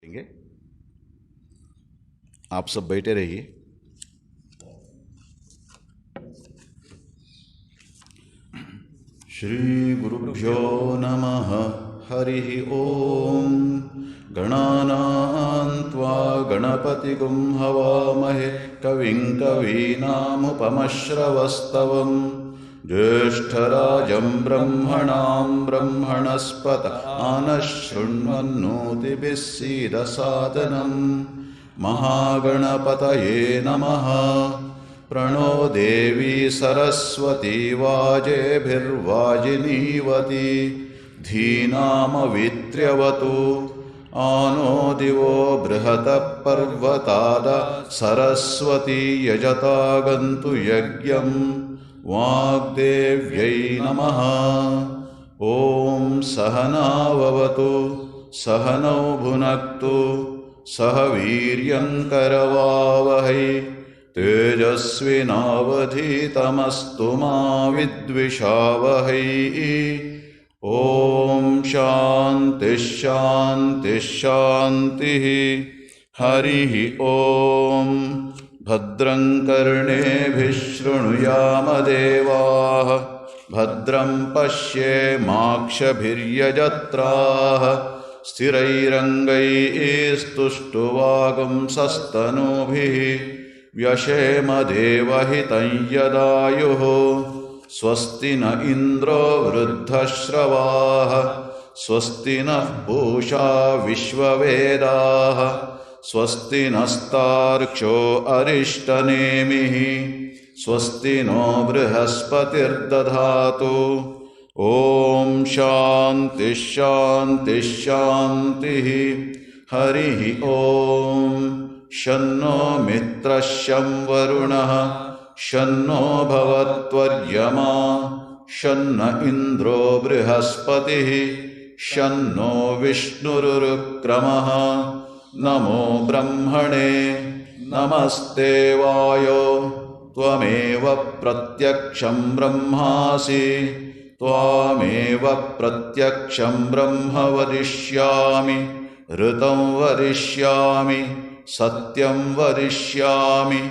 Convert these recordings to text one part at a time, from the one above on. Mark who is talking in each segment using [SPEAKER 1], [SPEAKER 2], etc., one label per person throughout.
[SPEAKER 1] करेंगे। आप सब बैठे रहिए। श्री गुरुभ्यो नमः। हरिः ओम। गणानां त्वा गणपतिगुं हवामहे कविं कवीनामुपमश्रवस्तवं ज्येष्ठराजं ब्रह्मणां ब्रह्मणस्पत आनशृण्वन्नोतिभिः सीदसादनम्। महागणपतये नमः। प्रणो देवी सरस्वती वाजेभिर्वाजिनीवती धीनामवित्र्यवतु आनो दिवो बृहतः पर्वताद सरस्वती यजतागन्तु यज्ञं वाग्देव्यै नमः। ॐ सहनाववतु सहनौ भुनक्तु सह वीर्यङ्करवावहै तेजस्विनावधीतमस्तु मा विद्विषावहै। ॐ शान्तिः शान्तिः शान्तिः। हरिः ॐ। भद्रं कर्णेभिः शृणुयाम देवाः भद्रं पश्येमाक्षभिर्यजत्राः स्थिरैरङ्गैस्तुष्टुवागुंसस्तनूभिः व्यशेम देवहितं यदायुः। स्वस्ति न इन्द्रो वृद्धश्रवाः स्वस्ति नः पूषा विश्ववेदाः स्वस्ति नस्तार्क्ष्यो अरिष्टनेमिः स्वस्ति नो बृहस्पतिर्दधातु। ॐ शान्तिः शान्तिः शान्तिः। हरिः ॐ। शन्नो मित्रः शं वरुणः शन्नो भवत्वर्यमा शन्न इन्द्रो बृहस्पतिः शन्नो विष्णुरुक्रमः। नमो ब्रह्मणे नमस्ते वायो त्वमेव प्रत्यक्षं ब्रह्मासि त्वामेव प्रत्यक्षं ब्रह्म वदिष्यामि ऋतं वदिष्यामि सत्यं वदिष्यामि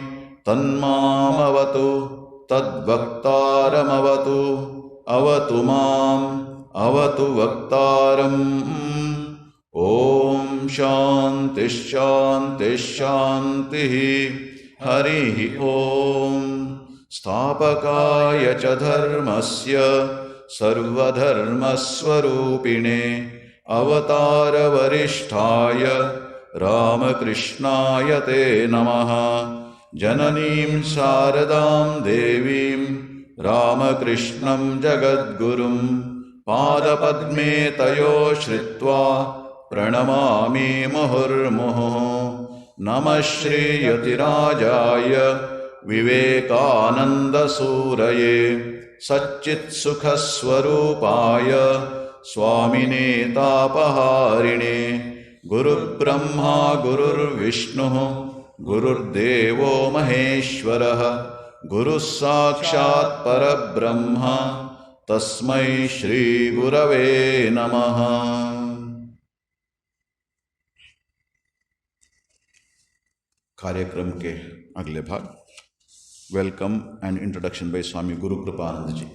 [SPEAKER 1] तन्मामवतु तद्वक्तारमवतु अवतु माम् अवतु वक्तारम्। ॐ शान्तिः शान्तिः शान्तिः। हरिः ॐ। स्थापकाय च धर्मस्य सर्वधर्मस्वरूपिणे अवतारवरिष्ठाय रामकृष्णाय ते नमः। जननीं शारदां देवीं रामकृष्णं जगद्गुरुं पादपद्मे तयो श्रित्वा प्रणमामि मुहुर्मुहुः। नमः श्रीयतिराजाय विवेकानन्दसूरये सच्चित्सुखस्वरूपाय स्वामिने तापहारिणे गुरुर्ब्रह्मा गुरुर्विष्णुः गुरुर्देवो महेश्वरः गुरुः साक्षात् परब्रह्म तस्मै श्रीगुरवे नमः। कार्यक्रम के अगले भाग welcome and introduction bye Swami Guru Kripanand ji.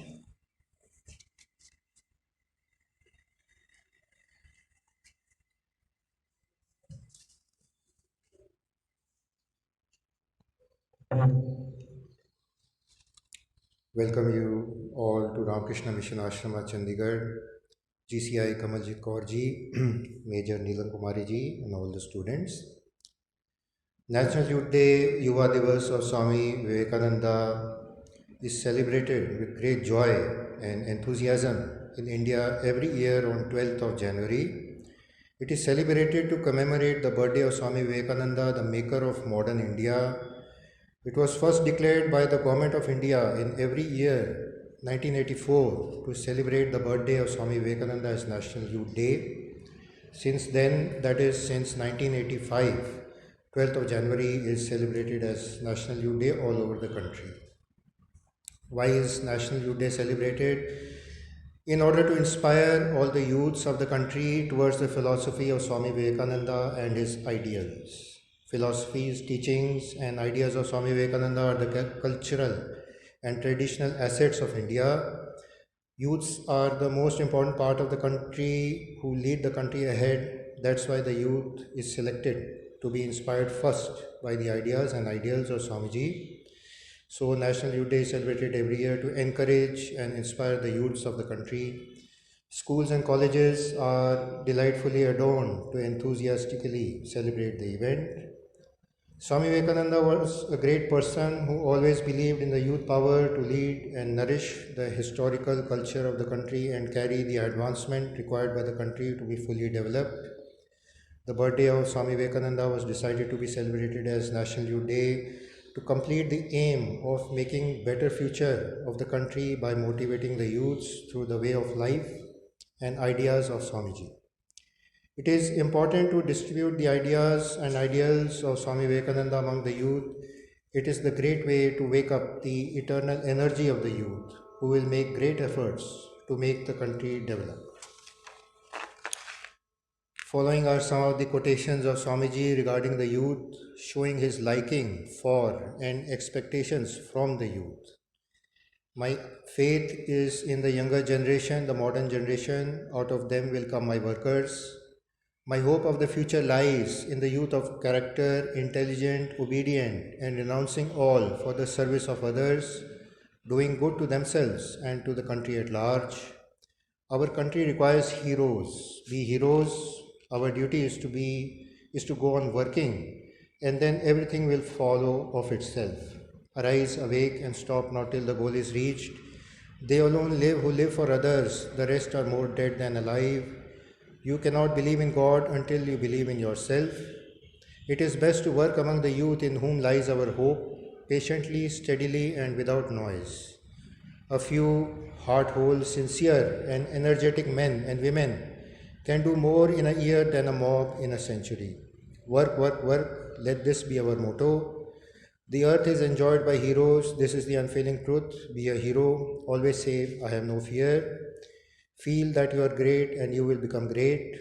[SPEAKER 2] Welcome you all to Ramakrishna Mission Ashrama Chandigarh, GCI Kamaljeet Kaur ji, Major Neelam Kumari ji and all the students. National Youth Day Yuva Divas of Swami Vivekananda is celebrated with great joy and enthusiasm in India every year on 12th of January. It is celebrated to commemorate the birthday of Swami Vivekananda, the maker of modern India. It was first declared by the Government of India in every year 1984 to celebrate the birthday of Swami Vivekananda as National Youth Day. Since then, that is since 1985, 12th of January is celebrated as National Youth Day all over the country. Why is National Youth Day celebrated? in order to inspire all the youths of the country towards the philosophy of Swami Vivekananda and his ideals. Philosophies, teachings, and ideas of Swami Vivekananda are the cultural and traditional assets of India. Youths are the most important part of the country who lead the country ahead. That's why the youth is selected to be inspired first by the ideas and ideals of Swamiji. So National Youth Day is celebrated every year to encourage and inspire the youths of the country. Schools and colleges are delightfully adorned to enthusiastically celebrate the event. Swami Vivekananda was a great person who always believed in the youth power to lead and nourish the historical culture of the country and carry the advancement required by the country to be fully developed. The birthday of Swami Vivekananda was decided to be celebrated as National Youth Day to complete the aim of making better future of the country by motivating the youths through the way of life and ideas of Swamiji. It is important to distribute the ideas and ideals of Swami Vivekananda among the youth. It is the great way to wake up the eternal energy of the youth who will make great efforts to make the country develop. Following are some of the quotations of Swamiji regarding the youth, showing his liking for and expectations from the youth. My faith is in the younger generation, the modern generation. Out of them will come my workers. My hope of the future lies in the youth of character, intelligent, obedient, and renouncing all for the service of others, doing good to themselves and to the country at large. Our country requires heroes. Be heroes. Our duty is to go on working, and then everything will follow of itself. Arise, awake, and stop not till the goal is reached. They alone live who live for others. The rest are more dead than alive. You cannot believe in God until you believe in yourself. It is best to work among the youth in whom lies our hope, patiently, steadily, and without noise. A few heart-whole, sincere, and energetic men and women can do more in a year than a mob in a century. Work, work, work. Let this be our motto. The earth is enjoyed by heroes. This is the unfailing truth. Be a hero. Always say, I have no fear. Feel that you are great and you will become great.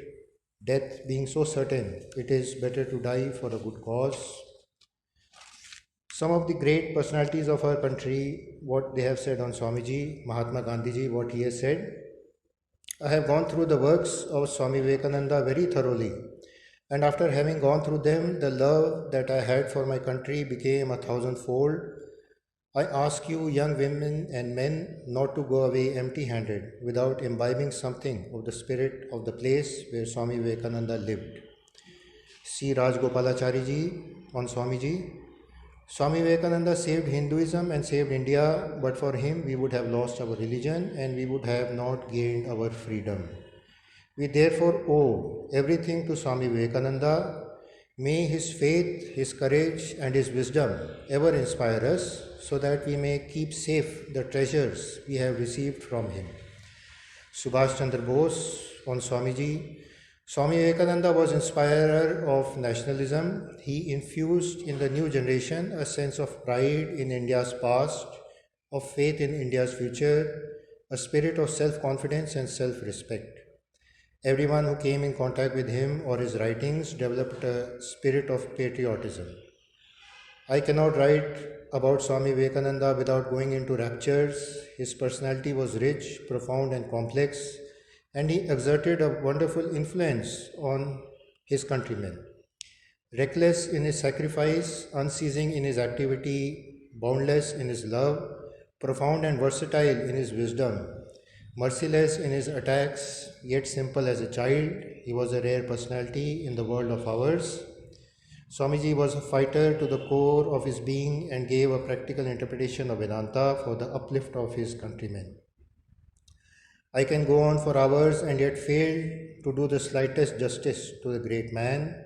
[SPEAKER 2] Death being so certain, it is better to die for a good cause. Some of the great personalities of our country, what they have said on Swamiji, Mahatma Gandhiji, what he has said. I have gone through the works of Swami Vivekananda very thoroughly, and after having gone through them, the love that I had for my country became 1,000-fold. I ask you, young women and men, not to go away empty-handed without imbibing something of the spirit of the place where Swami Vivekananda lived. C. Rajgopalachari ji on Swamiji. Swami Vivekananda saved Hinduism and saved India, but for him we would have lost our religion and we would have not gained our freedom. We therefore owe everything to Swami Vivekananda. May his faith, his courage, and his wisdom ever inspire us so that we may keep safe the treasures we have received from him. Subhash Chandra Bose on Swamiji. Swami Vivekananda was inspirer of nationalism. He infused in the new generation a sense of pride in India's past, of faith in India's future, a spirit of self-confidence and self-respect. Everyone who came in contact with him or his writings developed a spirit of patriotism. I cannot write about Swami Vivekananda without going into raptures. His personality was rich, profound, and complex, and he exerted a wonderful influence on his countrymen. Reckless in his sacrifice, unceasing in his activity, boundless in his love, profound and versatile in his wisdom, merciless in his attacks, yet simple as a child, he was a rare personality in the world of ours. Swamiji was a fighter to the core of his being and gave a practical interpretation of Vedanta for the uplift of his countrymen. I can go on for hours and yet fail to do the slightest justice to the great man,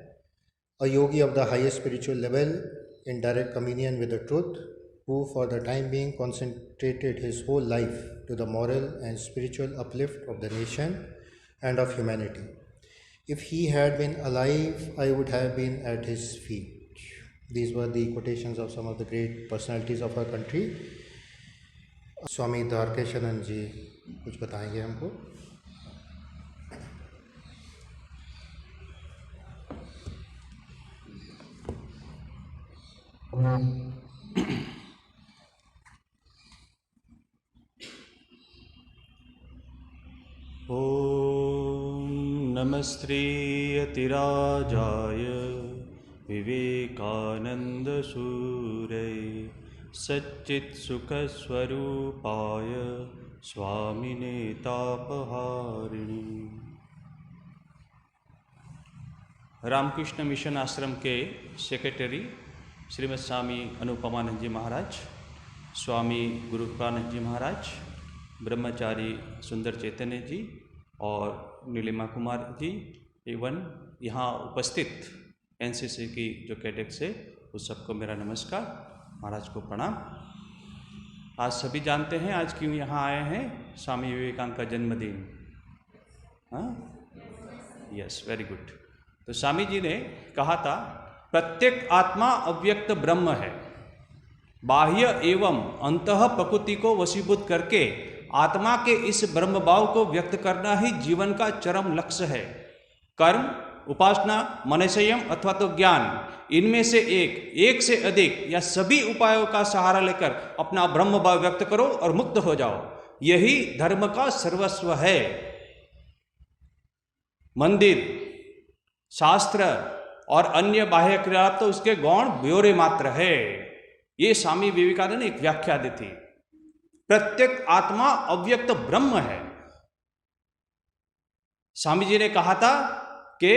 [SPEAKER 2] a yogi of the highest spiritual level in direct communion with the truth, who for the time being concentrated his whole life to the moral and spiritual uplift of the nation and of humanity. If he had been alive, I would have been at his feet. These were the quotations of some of the great personalities of our country. स्वामी द्वारकेशानंद जी कुछ बताएंगे हमको।
[SPEAKER 3] ॐ नमस्त्रियतिराजाय विवेकानन्दसूरये सच्चित्सुखस्वरूपाय स्वामिने तापहारिणी। Ramakrishna mission आश्रम के secretary Shrimad स्वामी अनुपमानंद जी महाराज, स्वामी गुरु कृपानंद जी महाराज, ब्रह्मचारी सुंदर चैतन्य जी और नीलिमा कुमार जी, एवं यहाँ उपस्थित एनसीसी की जो कैडेट्स है उस सबको मेरा नमस्कार, महाराज को प्रणाम। आज सभी जानते हैं आज क्यों यहाँ आए हैं, स्वामी विवेकानंद का जन्मदिन। हाँ, यस, वेरी गुड। तो स्वामी जी ने कहा था प्रत्येक आत्मा अव्यक्त ब्रह्म है, बाह्य एवं अंतः प्रकृति को वशीभूत करके आत्मा के इस ब्रह्म भाव को व्यक्त करना ही जीवन का चरम लक्ष्य है। कर्म, उपासना, मनसंयम अथवा तो ज्ञान, इनमें से एक से अधिक या सभी उपायों का सहारा लेकर अपना ब्रह्म भाव व्यक्त करो और मुक्त हो जाओ, यही धर्म का सर्वस्व है। मंदिर, शास्त्र और अन्य बाह्य क्रिया तो उसके गौण ब्योरे मात्र है। ये स्वामी विवेकानंद ने एक व्याख्या दी थी। प्रत्येक आत्मा अव्यक्त ब्रह्म है। स्वामी जी ने कहा था कि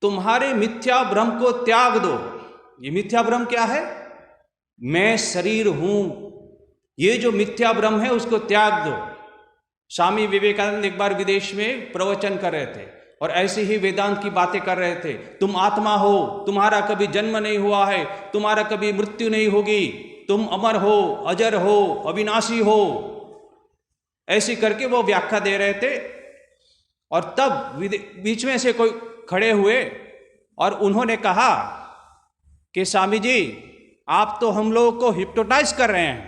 [SPEAKER 3] तुम्हारे मिथ्या भ्रम को त्याग दो। ये मिथ्या भ्रम क्या है? मैं शरीर हूं, ये जो मिथ्या भ्रम है उसको त्याग दो। स्वामी विवेकानंद एक बार विदेश में प्रवचन कर रहे थे और ऐसे ही वेदांत की बातें कर रहे थे। तुम आत्मा हो, तुम्हारा कभी जन्म नहीं हुआ है, तुम्हारा कभी मृत्यु नहीं होगी, तुम अमर हो, अजर हो, अविनाशी हो, ऐसी करके वो व्याख्या दे रहे थे। और तब बीच में से कोई खड़े हुए और उन्होंने कहा कि स्वामी जी आप तो हम लोगों को हिप्नोटाइज कर रहे हैं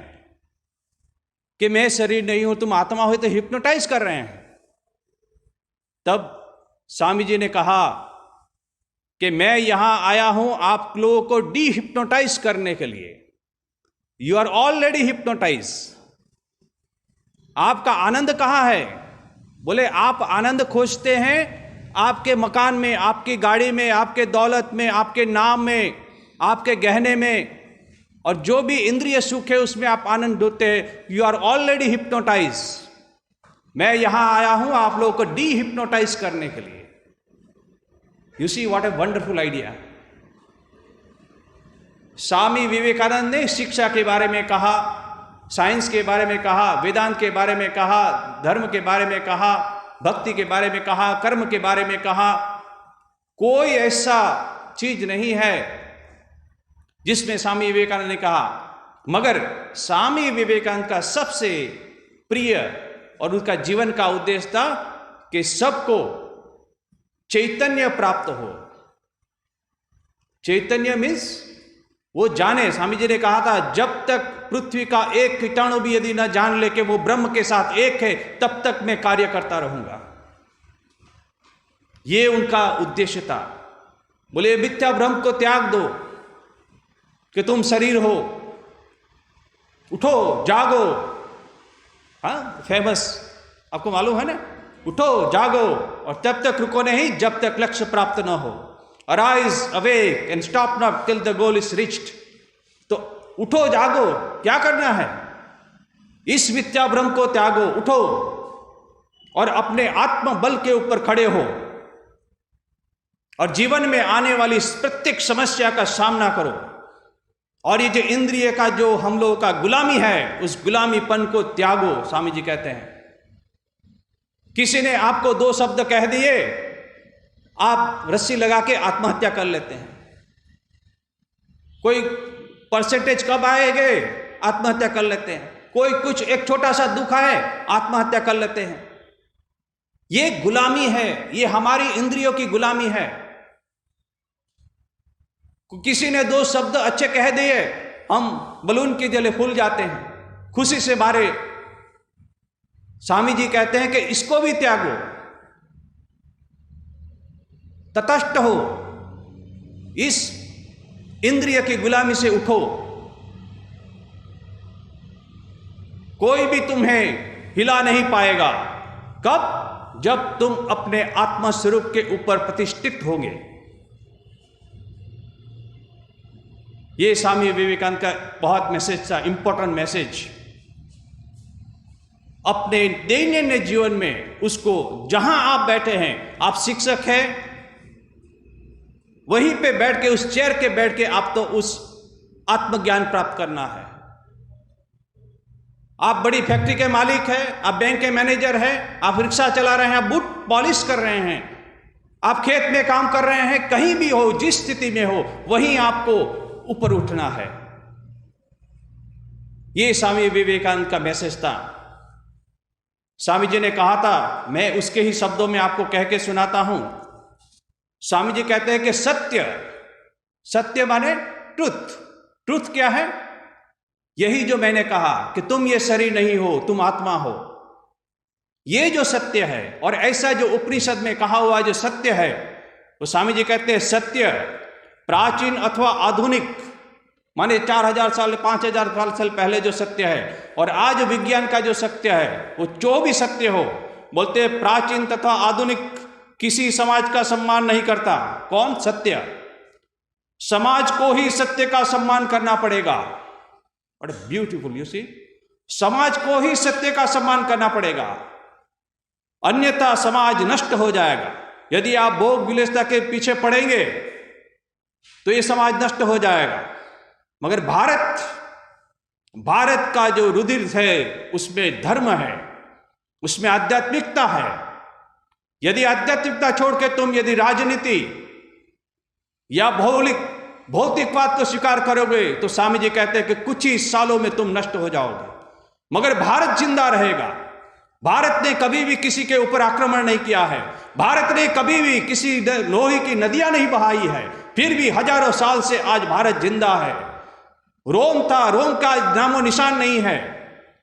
[SPEAKER 3] कि मैं शरीर नहीं हूं, तुम आत्मा हो, तो हिप्नोटाइज कर रहे हैं। तब स्वामी जी ने कहा कि मैं यहां आया हूं आप लोगों को डी हिप्नोटाइज करने के लिए। You are already hypnotise. आपका आनंद कहां है? बोले आप आनंद खोजते हैं आपके मकान में, आपकी गाड़ी में, आपके दौलत में, आपके नाम में, आपके गहने में, और जो भी इंद्रिय सुख है उसमें आप आनंद ढूंढते हैं। You are already hypnotise. मैं यहां आया हूं आप लोगों को डी हिप्नोटाइज करने के लिए। You see what a wonderful idea. Swami Vivekananda ने शिक्षा के बारे में कहा, साइंस के बारे में कहा, वेदांत के बारे में कहा, धर्म के बारे में कहा, भक्ति के बारे में कहा, कर्म के बारे में कहा। कोई ऐसा चीज नहीं है जिसमें स्वामी विवेकानंद ने कहा, मगर स्वामी विवेकानंद का सबसे प्रिय और उनका जीवन का उद्देश्य था कि सबको चैतन्य प्राप्त हो। चैतन्य मीन्स वो जाने। स्वामी जी ने कहा था जब तक पृथ्वी का एक कीटाणु भी यदि न जान ले कि वो ब्रह्म के साथ एक है, तब तक मैं कार्य करता रहूंगा। ये उनका उद्देश्य था। बोले मिथ्या भ्रम को त्याग दो कि तुम शरीर हो, उठो जागो। हाँ, फेमस आपको मालूम है ना, उठो जागो और तब तक रुको नहीं जब तक लक्ष्य प्राप्त न हो। Arise, awake and stop not till the goal is reached। तो उठो जागो, क्या करना है? इस मिथ्या भ्रम को त्यागो, उठो और अपने आत्म बल के ऊपर खड़े हो और जीवन में आने वाली प्रत्येक समस्या का सामना करो। और ये जो इंद्रिय का जो हम लोगों का गुलामी है, उस गुलामीपन को त्यागो। स्वामी जी कहते हैं किसी ने आपको दो शब्द कह दिए, आप रस्सी लगा के आत्महत्या कर लेते हैं। कोई परसेंटेज कब आएंगे, आत्महत्या कर लेते हैं। कोई कुछ एक छोटा सा दुख है, आत्महत्या कर लेते हैं। ये गुलामी है, ये हमारी इंद्रियों की गुलामी है। किसी ने दो शब्द अच्छे कह दिए, हम बलून की जले फूल जाते हैं। खुशी से भरे। स्वामी जी कहते हैं कि इसको भी त्यागो, तटस्थ हो, इस इंद्रिय की गुलामी से उठो। कोई भी तुम्हें हिला नहीं पाएगा। कब? जब तुम अपने आत्मा स्वरूप के ऊपर प्रतिष्ठित होंगे। ये स्वामी विवेकानंद का बहुत मैसेज था, इंपॉर्टेंट मैसेज। अपने दैनंदिन जीवन में उसको, जहां आप बैठे हैं, आप शिक्षक हैं, वहीं पे बैठ के, उस चेयर के बैठ के आप तो उस आत्मज्ञान प्राप्त करना है। आप बड़ी फैक्ट्री के मालिक हैं, आप बैंक के मैनेजर हैं, आप रिक्शा चला रहे हैं, आप बूट पॉलिश कर रहे हैं, आप खेत में काम कर रहे हैं, कहीं भी हो, जिस स्थिति में हो, वहीं आपको ऊपर उठना है। यह स्वामी विवेकानंद का मैसेज था। स्वामी जी ने कहा था, मैं उसके ही शब्दों में आपको कह के सुनाता हूं। स्वामी जी कहते हैं कि सत्य, सत्य माने ट्रुथ। ट्रुथ क्या है? यही जो मैंने कहा कि तुम ये शरीर नहीं हो, तुम आत्मा हो, ये जो सत्य है। और ऐसा जो उपनिषद में कहा हुआ जो सत्य है, वो स्वामी जी कहते हैं सत्य प्राचीन अथवा आधुनिक, माने 4000 साल 5000 साल पहले जो सत्य है, और आज विज्ञान का जो सत्य है, वो जो भी सत्य हो, बोलते हैं प्राचीन तथा आधुनिक किसी समाज का सम्मान नहीं करता। कौन? सत्य। समाज को ही सत्य का सम्मान करना पड़ेगा। बड़े ब्यूटीफुल, यू सी, समाज को ही सत्य का सम्मान करना पड़ेगा, अन्यथा समाज नष्ट हो जाएगा। यदि आप भोग विलासिता के पीछे पड़ेंगे तो ये समाज नष्ट हो जाएगा। मगर भारत का जो रुधिर है, उसमें धर्म है, उसमें आध्यात्मिकता है। यदि आध्यात्मिकता छोड़ के तुम यदि राजनीति या भौतिकवाद को स्वीकार करोगे तो स्वामी जी कहते हैं कि कुछ ही सालों में तुम नष्ट हो जाओगे। मगर भारत जिंदा रहेगा। भारत ने कभी भी किसी के ऊपर आक्रमण नहीं किया है। भारत ने कभी भी किसी लोहे की नदियां नहीं बहाई है। फिर भी हजारों साल से आज भारत जिंदा है। रोम था, रोम का नामो निशान नहीं है,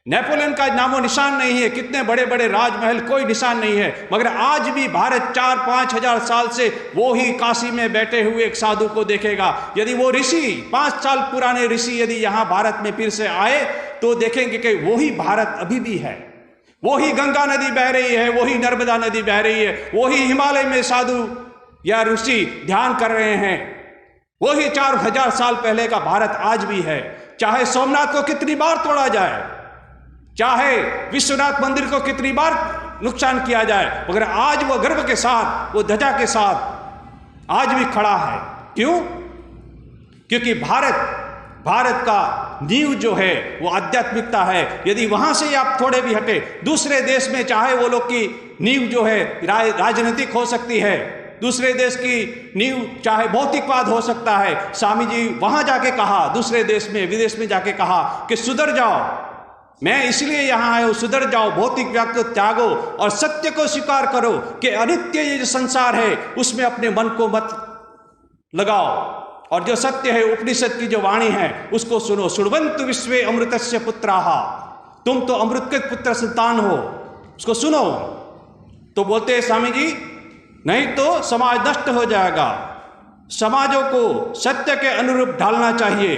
[SPEAKER 3] नेपोलियन का नामो निशान नहीं है, कितने बड़े बड़े राजमहल, कोई निशान नहीं है। मगर आज भी भारत 4-5 हजार साल से वो ही काशी में बैठे हुए एक साधु को देखेगा। यदि वो ऋषि, 5 साल पुराने ऋषि यदि यहां भारत में फिर से आए तो देखेंगे कि वो ही भारत अभी भी है। वो ही गंगा नदी बह रही है, वो ही नर्मदा नदी बह रही है, वो ही हिमालय में साधु या ऋषि ध्यान कर रहे हैं। वो ही 4000 साल पहले का भारत आज भी है। चाहे सोमनाथ को कितनी बार तोड़ा जाए, चाहे विश्वनाथ मंदिर को कितनी बार नुकसान किया जाए, मगर आज वो गर्व के साथ, वो ध्वजा के साथ आज भी खड़ा है। क्यों? क्योंकि भारत का नींव जो है वो आध्यात्मिकता है। यदि वहां से आप थोड़े भी हटे, दूसरे देश में चाहे वो लोग की नींव जो है राजनीतिक हो सकती है, दूसरे देश की नींव चाहे भौतिकवाद हो सकता है। स्वामी जी वहां जाके कहा, दूसरे देश में, विदेश में जाके कहा कि सुधर जाओ, मैं इसलिए यहां आया हूं, सुधर जाओ, भौतिक व्याग को त्यागो और सत्य को स्वीकार करो कि अनित्य ये जो संसार है उसमें अपने मन को मत लगाओ, और जो सत्य है उपनिषद की जो वाणी है उसको सुनो। सुण्वन्तु विश्वे अमृतस्य पुत्राः, तुम तो अमृत के पुत्र संतान हो, उसको सुनो। तो बोलते हैं स्वामी जी, नहीं तो समाज नष्ट हो जाएगा। समाजों को सत्य के अनुरूप ढालना चाहिए।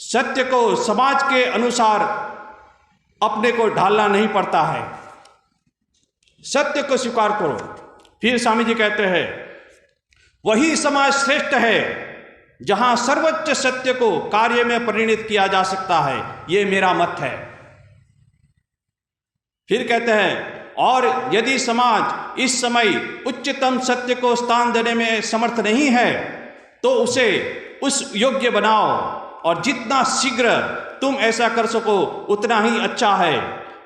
[SPEAKER 3] सत्य को समाज के अनुसार अपने को ढालना नहीं पड़ता है। सत्य को स्वीकार करो। फिर स्वामी जी कहते हैं, वही समाज श्रेष्ठ है जहां सर्वोच्च सत्य को कार्य में परिणित किया जा सकता है। यह मेरा मत है। फिर कहते हैं, और यदि समाज इस समय उच्चतम सत्य को स्थान देने में समर्थ नहीं है तो उसे उस योग्य बनाओ, और जितना शीघ्र तुम ऐसा कर सको उतना ही अच्छा है।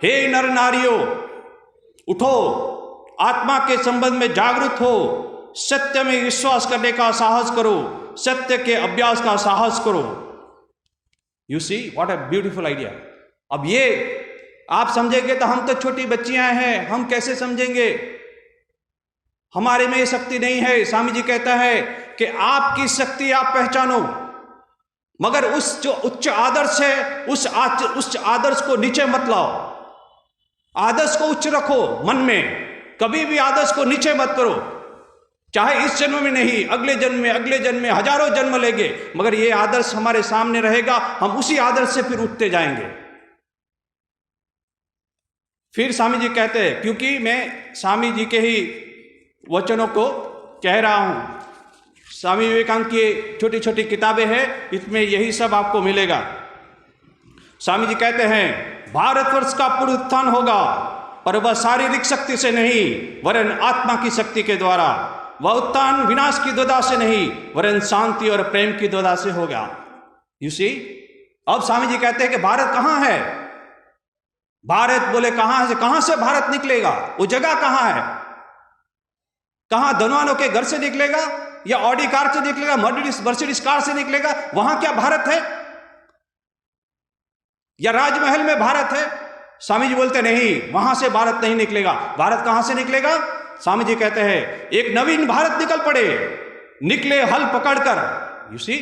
[SPEAKER 3] हे नर नारियों, उठो, आत्मा के संबंध में जागरूक हो, सत्य में विश्वास करने का साहस करो, सत्य के अभ्यास का साहस करो। You see what a beautiful idea. अब ये आप समझेंगे तो हम तो छोटी बच्चियां हैं, हम कैसे समझेंगे? हमारे में ये शक्ति नहीं है। स्वामी जी कहता है कि आपकी शक्ति आप पहचानो। मगर उस जो उच्च आदर्श है उस आदर्श को नीचे मत लाओ। आदर्श को उच्च रखो मन में, कभी भी आदर्श को नीचे मत करो। चाहे इस जन्म में नहीं, अगले जन्म में हजारों जन्म लेंगे, मगर ये आदर्श हमारे सामने रहेगा, हम उसी आदर्श से फिर उठते जाएंगे। फिर स्वामी जी कहते हैं, क्योंकि मैं स्वामी जी के ही वचनों को कह रहा हूं, स्वामी विवेकानंद की छोटी छोटी किताबें हैं, इसमें यही सब आपको मिलेगा। स्वामी जी कहते हैं, भारतवर्ष का पुनरुत्थान होगा, पर वह शारीरिक शक्ति से नहीं वरन आत्मा की शक्ति के द्वारा। वह उत्थान विनाश की द्वंद्वा से नहीं वरन शांति और प्रेम की द्वंद्वा से होगा। यू सी, अब स्वामी जी कहते हैं कि भारत कहां है? भारत बोले कहां से भारत निकलेगा? वो जगह कहां है? कहां धनवानों के घर से निकलेगा या ऑडी कार से निकलेगा, मर्सिडीज कार से निकलेगा? वहां क्या भारत है? या राजमहल में भारत है? स्वामी जी बोलते नहीं, वहां से भारत नहीं निकलेगा। भारत कहां से निकलेगा? स्वामी जी कहते हैं, एक नवीन भारत निकल पड़े, निकले हल पकड़कर। यू सी,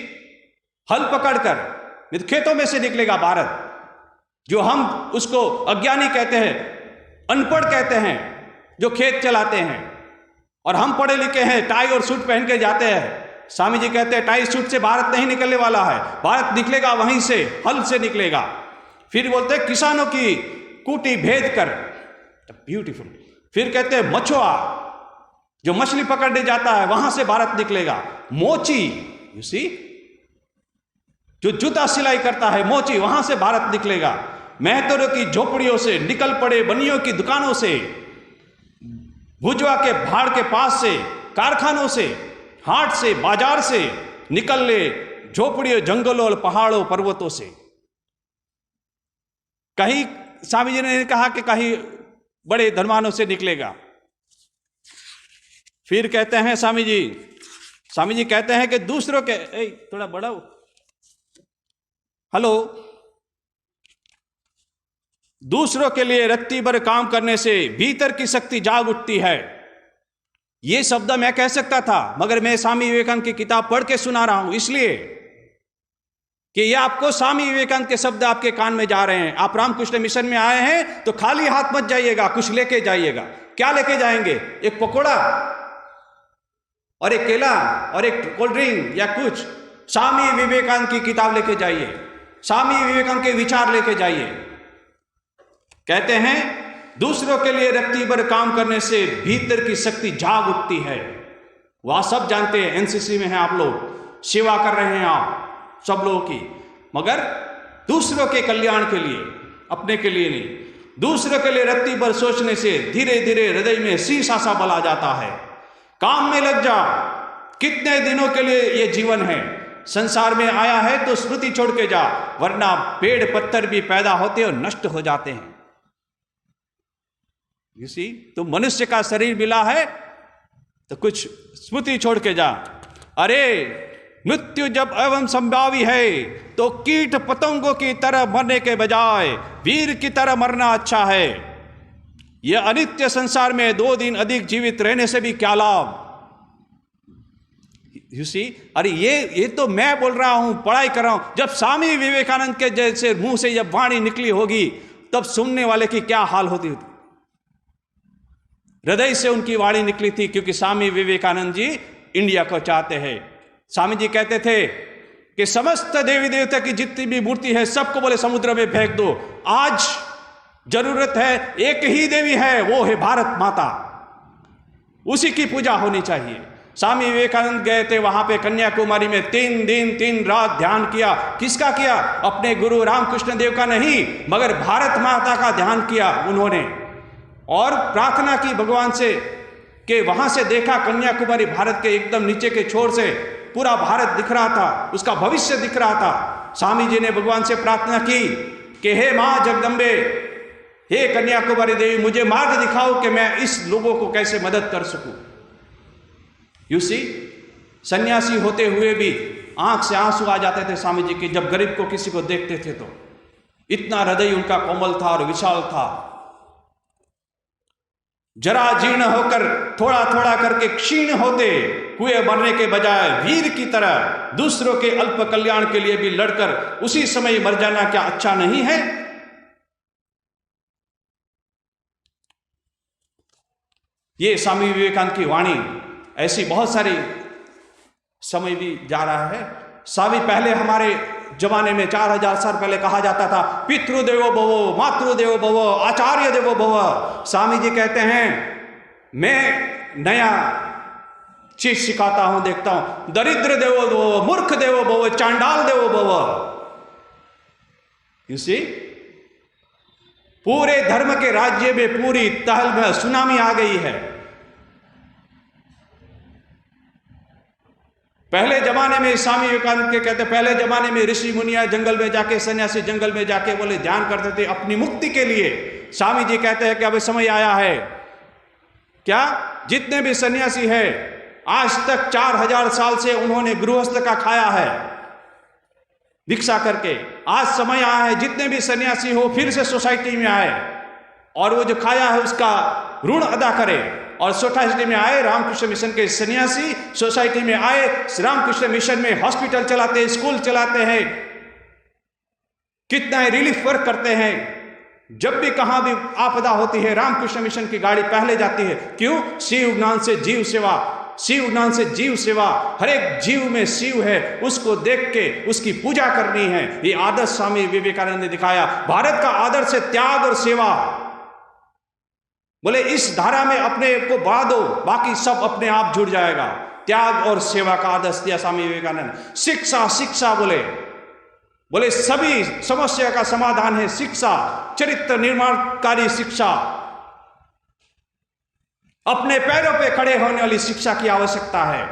[SPEAKER 3] हल पकड़कर खेतों में से निकलेगा भारत। जो हम उसको अज्ञानी कहते हैं, अनपढ़ कहते हैं, जो खेत चलाते हैं, और हम पढ़े लिखे हैं, टाई और सूट पहन के जाते हैं। स्वामी जी कहते हैं, टाई सूट से भारत नहीं निकलने वाला है, भारत निकलेगा वहीं से, हल से निकलेगा। फिर बोलते हैं, किसानों की कूटी भेद कर, ब्यूटीफुल। फिर कहते हैं, मछुआ जो मछली पकड़ने जाता है, वहां से भारत निकलेगा। मोची, यू सी, जो जूता सिलाई करता है, मोची, वहां से भारत निकलेगा। मेहतरों की झोपड़ियों से निकल पड़े, बनियों की दुकानों से, भुजवा के भाड़ के पास से, कारखानों से, हाट से, बाजार से निकल ले, झोपड़ियों, जंगलों, पहाड़ों, पर्वतों से। कहीं स्वामी जी ने कहा कि कहीं बड़े धनवानों से निकलेगा। फिर कहते हैं स्वामी जी कहते हैं कि दूसरों के थोड़ा बड़ा, हेलो, दूसरों के लिए रत्ती भर काम करने से भीतर की शक्ति जाग उठती है। यह शब्द मैं कह सकता था, मगर मैं स्वामी विवेकानंद की किताब पढ़ के सुना रहा हूं, इसलिए कि ये आपको स्वामी विवेकानंद के शब्द आपके कान में जा रहे हैं। आप रामकृष्ण मिशन में आए हैं तो खाली हाथ मत जाइएगा, कुछ लेके जाइएगा। क्या लेके जाएंगे? एक पकोड़ा और एक केला और एक कोल्ड ड्रिंक या कुछ। स्वामी विवेकानंद की किताब लेके जाइए, स्वामी विवेकानंद के विचार लेके जाइए। कहते हैं, दूसरों के लिए रत्ती भर काम करने से भीतर की शक्ति जाग उठती है। वह सब जानते हैं, एनसीसी में हैं आप लोग, सेवा कर रहे हैं आप सब लोगों की, मगर दूसरों के कल्याण के लिए, अपने के लिए नहीं। दूसरों के लिए रत्ती भर सोचने से धीरे धीरे हृदय में शीशा सा बला जाता है। काम में लग जा। कितने दिनों के लिए ये जीवन है? संसार में आया है तो स्मृति छोड़ के जा, वरना पेड़ पत्थर भी पैदा होते और नष्ट हो जाते हैं। यू सी, तो मनुष्य का शरीर मिला है तो कुछ स्मृति छोड़ के जा। अरे मृत्यु जब एवं संभावी है तो कीट पतंगों की तरह मरने के बजाय वीर की तरह मरना अच्छा है। यह अनित्य संसार में 2 दिन अधिक जीवित रहने से भी क्या लाभ? यू सी, अरे ये तो मैं बोल रहा हूं, पढ़ाई कर रहा हूं। जब स्वामी विवेकानंद के जैसे मुंह से जब वाणी निकली होगी, तब सुनने वाले की क्या हाल होती। हृदय से उनकी वाणी निकली थी, क्योंकि स्वामी विवेकानंद जी इंडिया को चाहते हैं। स्वामी जी कहते थे कि समस्त देवी देवता की जितनी भी मूर्ति है, सबको बोले समुद्र में फेंक दो। आज जरूरत है, एक ही देवी है, वो है भारत माता, उसी की पूजा होनी चाहिए। स्वामी विवेकानंद गए थे वहां पे कन्याकुमारी में, 3 दिन 3 रात ध्यान किया। किसका किया? अपने गुरु रामकृष्ण देव का नहीं, मगर भारत माता का ध्यान किया उन्होंने, और प्रार्थना की भगवान से कि वहां से देखा कन्याकुमारी, भारत के एकदम नीचे के छोर से पूरा भारत दिख रहा था, उसका भविष्य दिख रहा था। स्वामी जी ने भगवान से प्रार्थना की कि हे मां जगदम्बे, हे कन्याकुमारी देवी, मुझे मार्ग दिखाओ कि मैं इस लोगों को कैसे मदद कर सकूं। यू सी, सन्यासी होते हुए भी आंख से आंसू आ जाते थे स्वामी जी के, जब गरीब को किसी को देखते थे तो। इतना हृदय उनका कोमल था और विशाल था। जरा जीर्ण होकर थोड़ा थोड़ा करके क्षीण होते हुए मरने के बजाय वीर की तरह दूसरों के अल्प कल्याण के लिए भी लड़कर उसी समय मर जाना क्या अच्छा नहीं है? ये स्वामी विवेकानंद की वाणी। ऐसी बहुत सारी समय भी जा रहा है। स्वामी पहले हमारे जमाने में 4000 साल पहले कहा जाता था पितृदेवो भवो, मातृदेवो भवो, आचार्य देवो भव। स्वामी जी कहते हैं मैं नया चीज सिखाता हूं, देखता हूं। दरिद्र देवो भव, मूर्ख देवो भव, चांडाल देवो भव। यू सी, पूरे धर्म के राज्य में पूरी तहल में सुनामी आ गई है। पहले जमाने में स्वामी विवेकानंद के कहते पहले जमाने में ऋषि मुनिया जंगल में जाके, सन्यासी जंगल में जाके बोले ध्यान करते थे अपनी मुक्ति के लिए। स्वामी जी कहते हैं कि अब समय आया है, क्या जितने भी सन्यासी हैं आज तक 4000 साल से उन्होंने गृहस्थ का खाया है भिक्षा करके। आज समय आया है जितने भी सन्यासी हो फिर से सोसाइटी में आए और वो जो खाया है उसका ऋण अदा करे। और सोसाइटी में आए, रामकृष्ण मिशन के सन्यासी सोसाइटी में आए, रामकृष्ण मिशन में हॉस्पिटल चलाते हैं, स्कूल चलाते हैं, कितना रिलीफ वर्क करते हैं। जब भी कहां भी आपदा होती है रामकृष्ण मिशन की गाड़ी पहले जाती है। क्यों? शिव ज्ञान से जीव सेवा, शिव ज्ञान से जीव सेवा। हर एक जीव में शिव है, उसको देख के उसकी पूजा करनी है। ये आदर्श स्वामी विवेकानंद ने दिखाया। भारत का आदर्श है त्याग और सेवा। बोले इस धारा में अपने को बढ़ा दो, बाकी सब अपने आप जुड़ जाएगा। त्याग और सेवा का आदर्श दिया स्वामी विवेकानंद। शिक्षा, शिक्षा बोले सभी समस्या का समाधान है शिक्षा, चरित्र निर्माणकारी शिक्षा, अपने पैरों पे खड़े होने वाली शिक्षा की आवश्यकता है।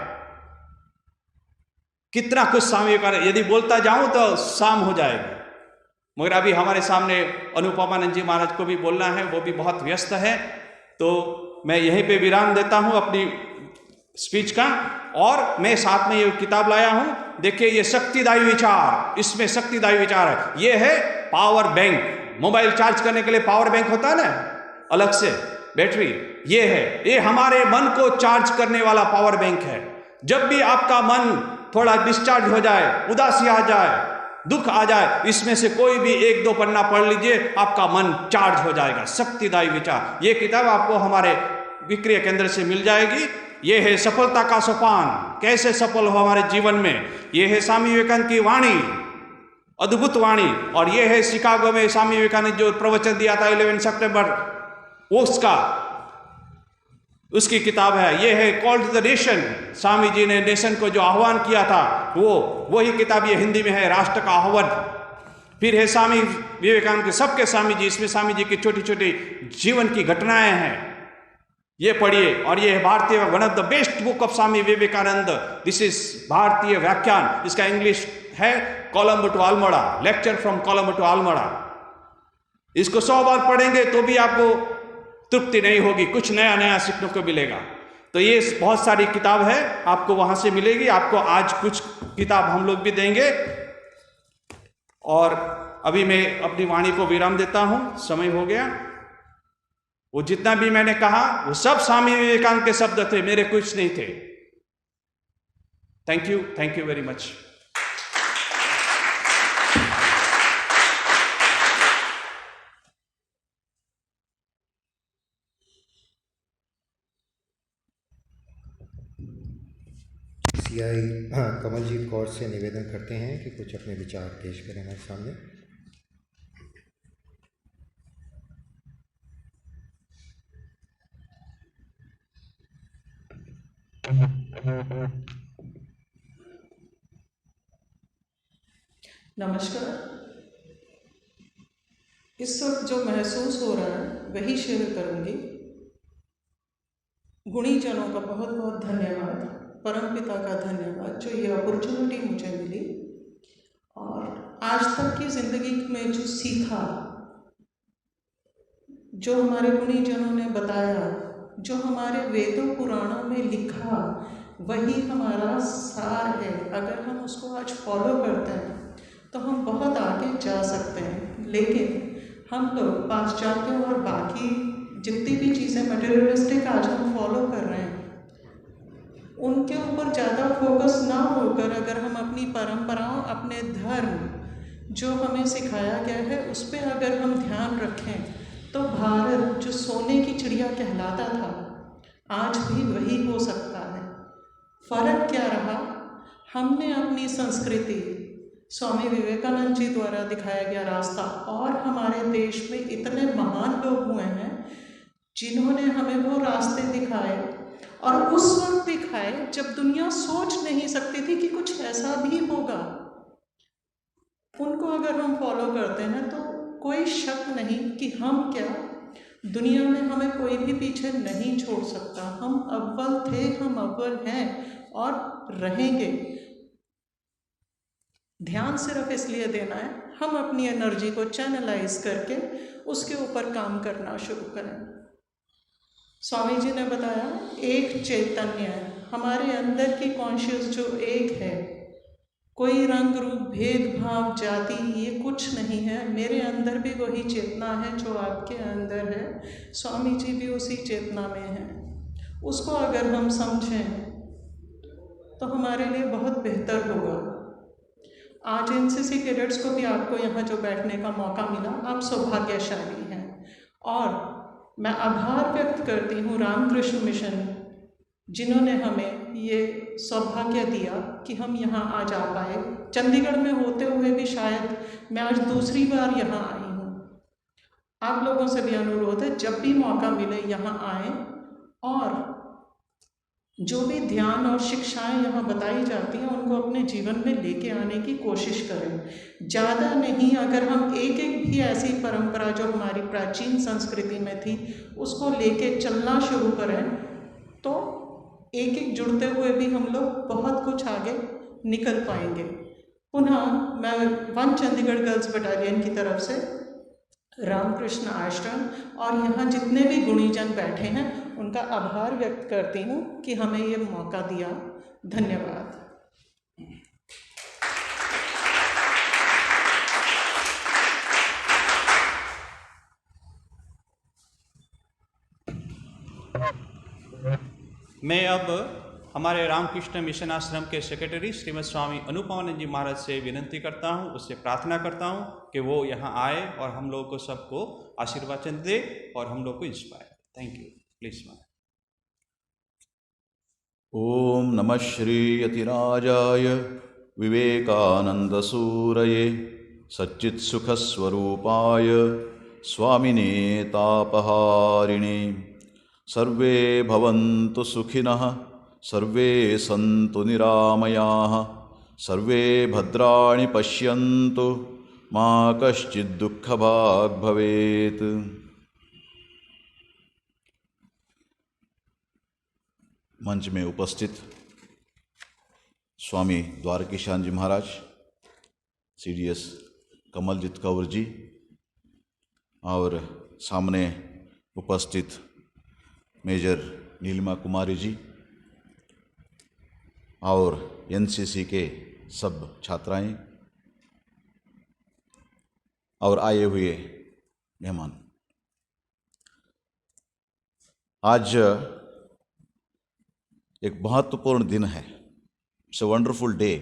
[SPEAKER 3] कितना कुछ स्वामी विवेकानंद, यदि बोलता जाऊं तो शाम हो जाएगी, मगर अभी हमारे सामने अनुपमानंद जी महाराज को भी बोलना है, वो भी बहुत व्यस्त है। तो मैं यहीं पे विराम देता हूं अपनी स्पीच का। और मैं साथ में ये किताब लाया हूं, देखिए ये शक्तिदायी विचार, इसमें शक्तिदायी विचार है। ये है पावर बैंक, मोबाइल चार्ज करने के लिए पावर बैंक होता है ना अलग से बैटरी, ये है, ये हमारे मन को चार्ज करने वाला पावर बैंक है। जब भी आपका मन थोड़ा डिस्चार्ज हो जाए, उदासी आ जाए, दुख आ जाए, इसमें से कोई भी 1-2 पन्ना पढ़ लीजिए, आपका मन चार्ज हो जाएगा। शक्तिदायी विचार, ये किताब आपको हमारे विक्रय केंद्र से मिल जाएगी। ये है सफलता का सोपान, कैसे सफल हो हमारे जीवन में। ये है स्वामी विवेकानंद की वाणी, अद्भुत वाणी। और ये है शिकागो में स्वामी विवेकानंद जो प्रवचन दिया था 11 सितंबर, उसकी किताब है। ये है call to the nation, Swami ji ने नेशन को जो आह्वान किया था वही किताब ये हिंदी में है, राष्ट्र का आह्वान। फिर है स्वामी विवेकानंद के सबके स्वामी जी, इसमें स्वामी जी की छोटी छोटी जीवन की घटनाएं हैं, ये पढ़िए। और ये है Bharatiya, one of the best book of Swami Vivekananda, this is Bharatiya Vyakhyan. इसका इंग्लिश है Colombo to Almora, lecture from Colombo to Almora. इसको 100 बार पढ़ेंगे तो भी आपको तृप्ति नहीं होगी, कुछ नया नया सीखने को मिलेगा। तो ये बहुत सारी किताब है, आपको वहां से मिलेगी। आपको आज कुछ किताब हम लोग भी देंगे। और अभी मैं अपनी वाणी को विराम देता हूं, समय हो गया। वो जितना भी मैंने कहा वो सब स्वामी विवेकानंद के शब्द थे, मेरे कुछ नहीं थे। Thank you very much.
[SPEAKER 2] CI Kamaljeet Kaur से निवेदन करते हैं कि कुछ अपने विचार पेश करें हमारे सामने।
[SPEAKER 4] नमस्कार। इस वक्त जो महसूस हो रहा है वही शेयर करूंगी। गुणीजनों का बहुत बहुत धन्यवाद, परमपिता का धन्यवाद जो ये अपॉर्चुनिटी मुझे मिली। और आज तक की ज़िंदगी में जो सीखा, जो हमारे गुणीजनों ने बताया, जो हमारे वेदों पुराणों में लिखा, वही हमारा सार है। अगर हम उसको आज फॉलो करते हैं तो हम बहुत आगे जा सकते हैं। लेकिन हम लोग पाश्चात्य और बाकी जितनी भी चीज़ें मटेरियलिस्टिक आज हम फॉलो कर रहे हैं, उनके ऊपर ज़्यादा फोकस ना होकर अगर हम अपनी परंपराओं, अपने धर्म जो हमें सिखाया गया है उस पर अगर हम ध्यान रखें, तो भारत जो सोने की चिड़िया कहलाता था आज भी वही हो सकता है। फ़र्क क्या रहा? हमने अपनी संस्कृति, स्वामी विवेकानंद जी द्वारा दिखाया गया रास्ता, और हमारे देश में इतने महान लोग हुए हैं जिन्होंने हमें वो रास्ते दिखाए, और उस वक्त दिखाए जब दुनिया सोच नहीं सकती थी कि कुछ ऐसा भी होगा। उनको अगर हम फॉलो करते हैं तो कोई शक नहीं कि हम क्या, दुनिया में हमें कोई भी पीछे नहीं छोड़ सकता। हम अव्वल थे, हम अव्वल हैं और रहेंगे। ध्यान सिर्फ इसलिए देना है हम अपनी एनर्जी को चैनलाइज करके उसके ऊपर काम करना शुरू करें। स्वामी जी ने बताया एक चैतन्य है, हमारे अंदर की कॉन्शियस जो एक है, कोई रंग रूप भेदभाव जाति ये कुछ नहीं है। मेरे अंदर भी वही चेतना है जो आपके अंदर है, स्वामी जी भी उसी चेतना में हैं। उसको अगर हम समझें तो हमारे लिए बहुत बेहतर होगा। आज एनसीसी कैडेट्स को भी आपको यहाँ जो बैठने का मौका मिला, आप सौभाग्यशाली हैं। और मैं आभार व्यक्त करती हूँ रामकृष्ण मिशन जिन्होंने हमें ये सौभाग्य दिया कि हम यहाँ आज आ पाए। चंडीगढ़ में होते हुए भी शायद मैं आज दूसरी बार यहाँ आई हूँ। आप लोगों से भी अनुरोध है जब भी मौका मिले यहाँ आएँ, और जो भी ध्यान और शिक्षाएं यहाँ बताई जाती हैं उनको अपने जीवन में लेके आने की कोशिश करें। ज़्यादा नहीं, अगर हम एक एक भी ऐसी परंपरा जो हमारी प्राचीन संस्कृति में थी उसको लेके चलना शुरू करें तो एक एक जुड़ते हुए भी हम लोग बहुत कुछ आगे निकल पाएंगे। पुनः मैं वन चंडीगढ़ गर्ल्स बटालियन की तरफ से रामकृष्ण आश्रम और यहाँ जितने भी गुणीजन बैठे हैं उनका आभार व्यक्त करती हूँ कि हमें ये मौका दिया। धन्यवाद।
[SPEAKER 3] मैं अब हमारे रामकृष्ण मिशन आश्रम के सेक्रेटरी श्रीमद स्वामी अनुपमानंद जी महाराज से विनंती करता हूँ, उससे प्रार्थना करता हूँ कि वो यहाँ आए और हम लोगों को सबको आशीर्वाद दे और हम लोग को inspire. Thank you. Please smile.
[SPEAKER 1] Om नमः श्री यतिराजाय विवेकानंद सूरये सच्चित्सुखस्वरूपाय स्वामिने तापहारिणे सर्वे भवन्तु सुखिनः सर्वे सन्तु निरामयाः सर्वे भद्राणि पश्यन्तु मा कश्चित् दुःखभाग् भवेत्। मंच में उपस्थित स्वामी द्वारकीशान जी महाराज, सीडीएस कमलजीत कौर जी और सामने उपस्थित मेजर नीलिमा कुमारी जी और एनसीसी के सब छात्राएं और आए हुए मेहमान, आज एक महत्वपूर्ण दिन है। It's a wonderful day.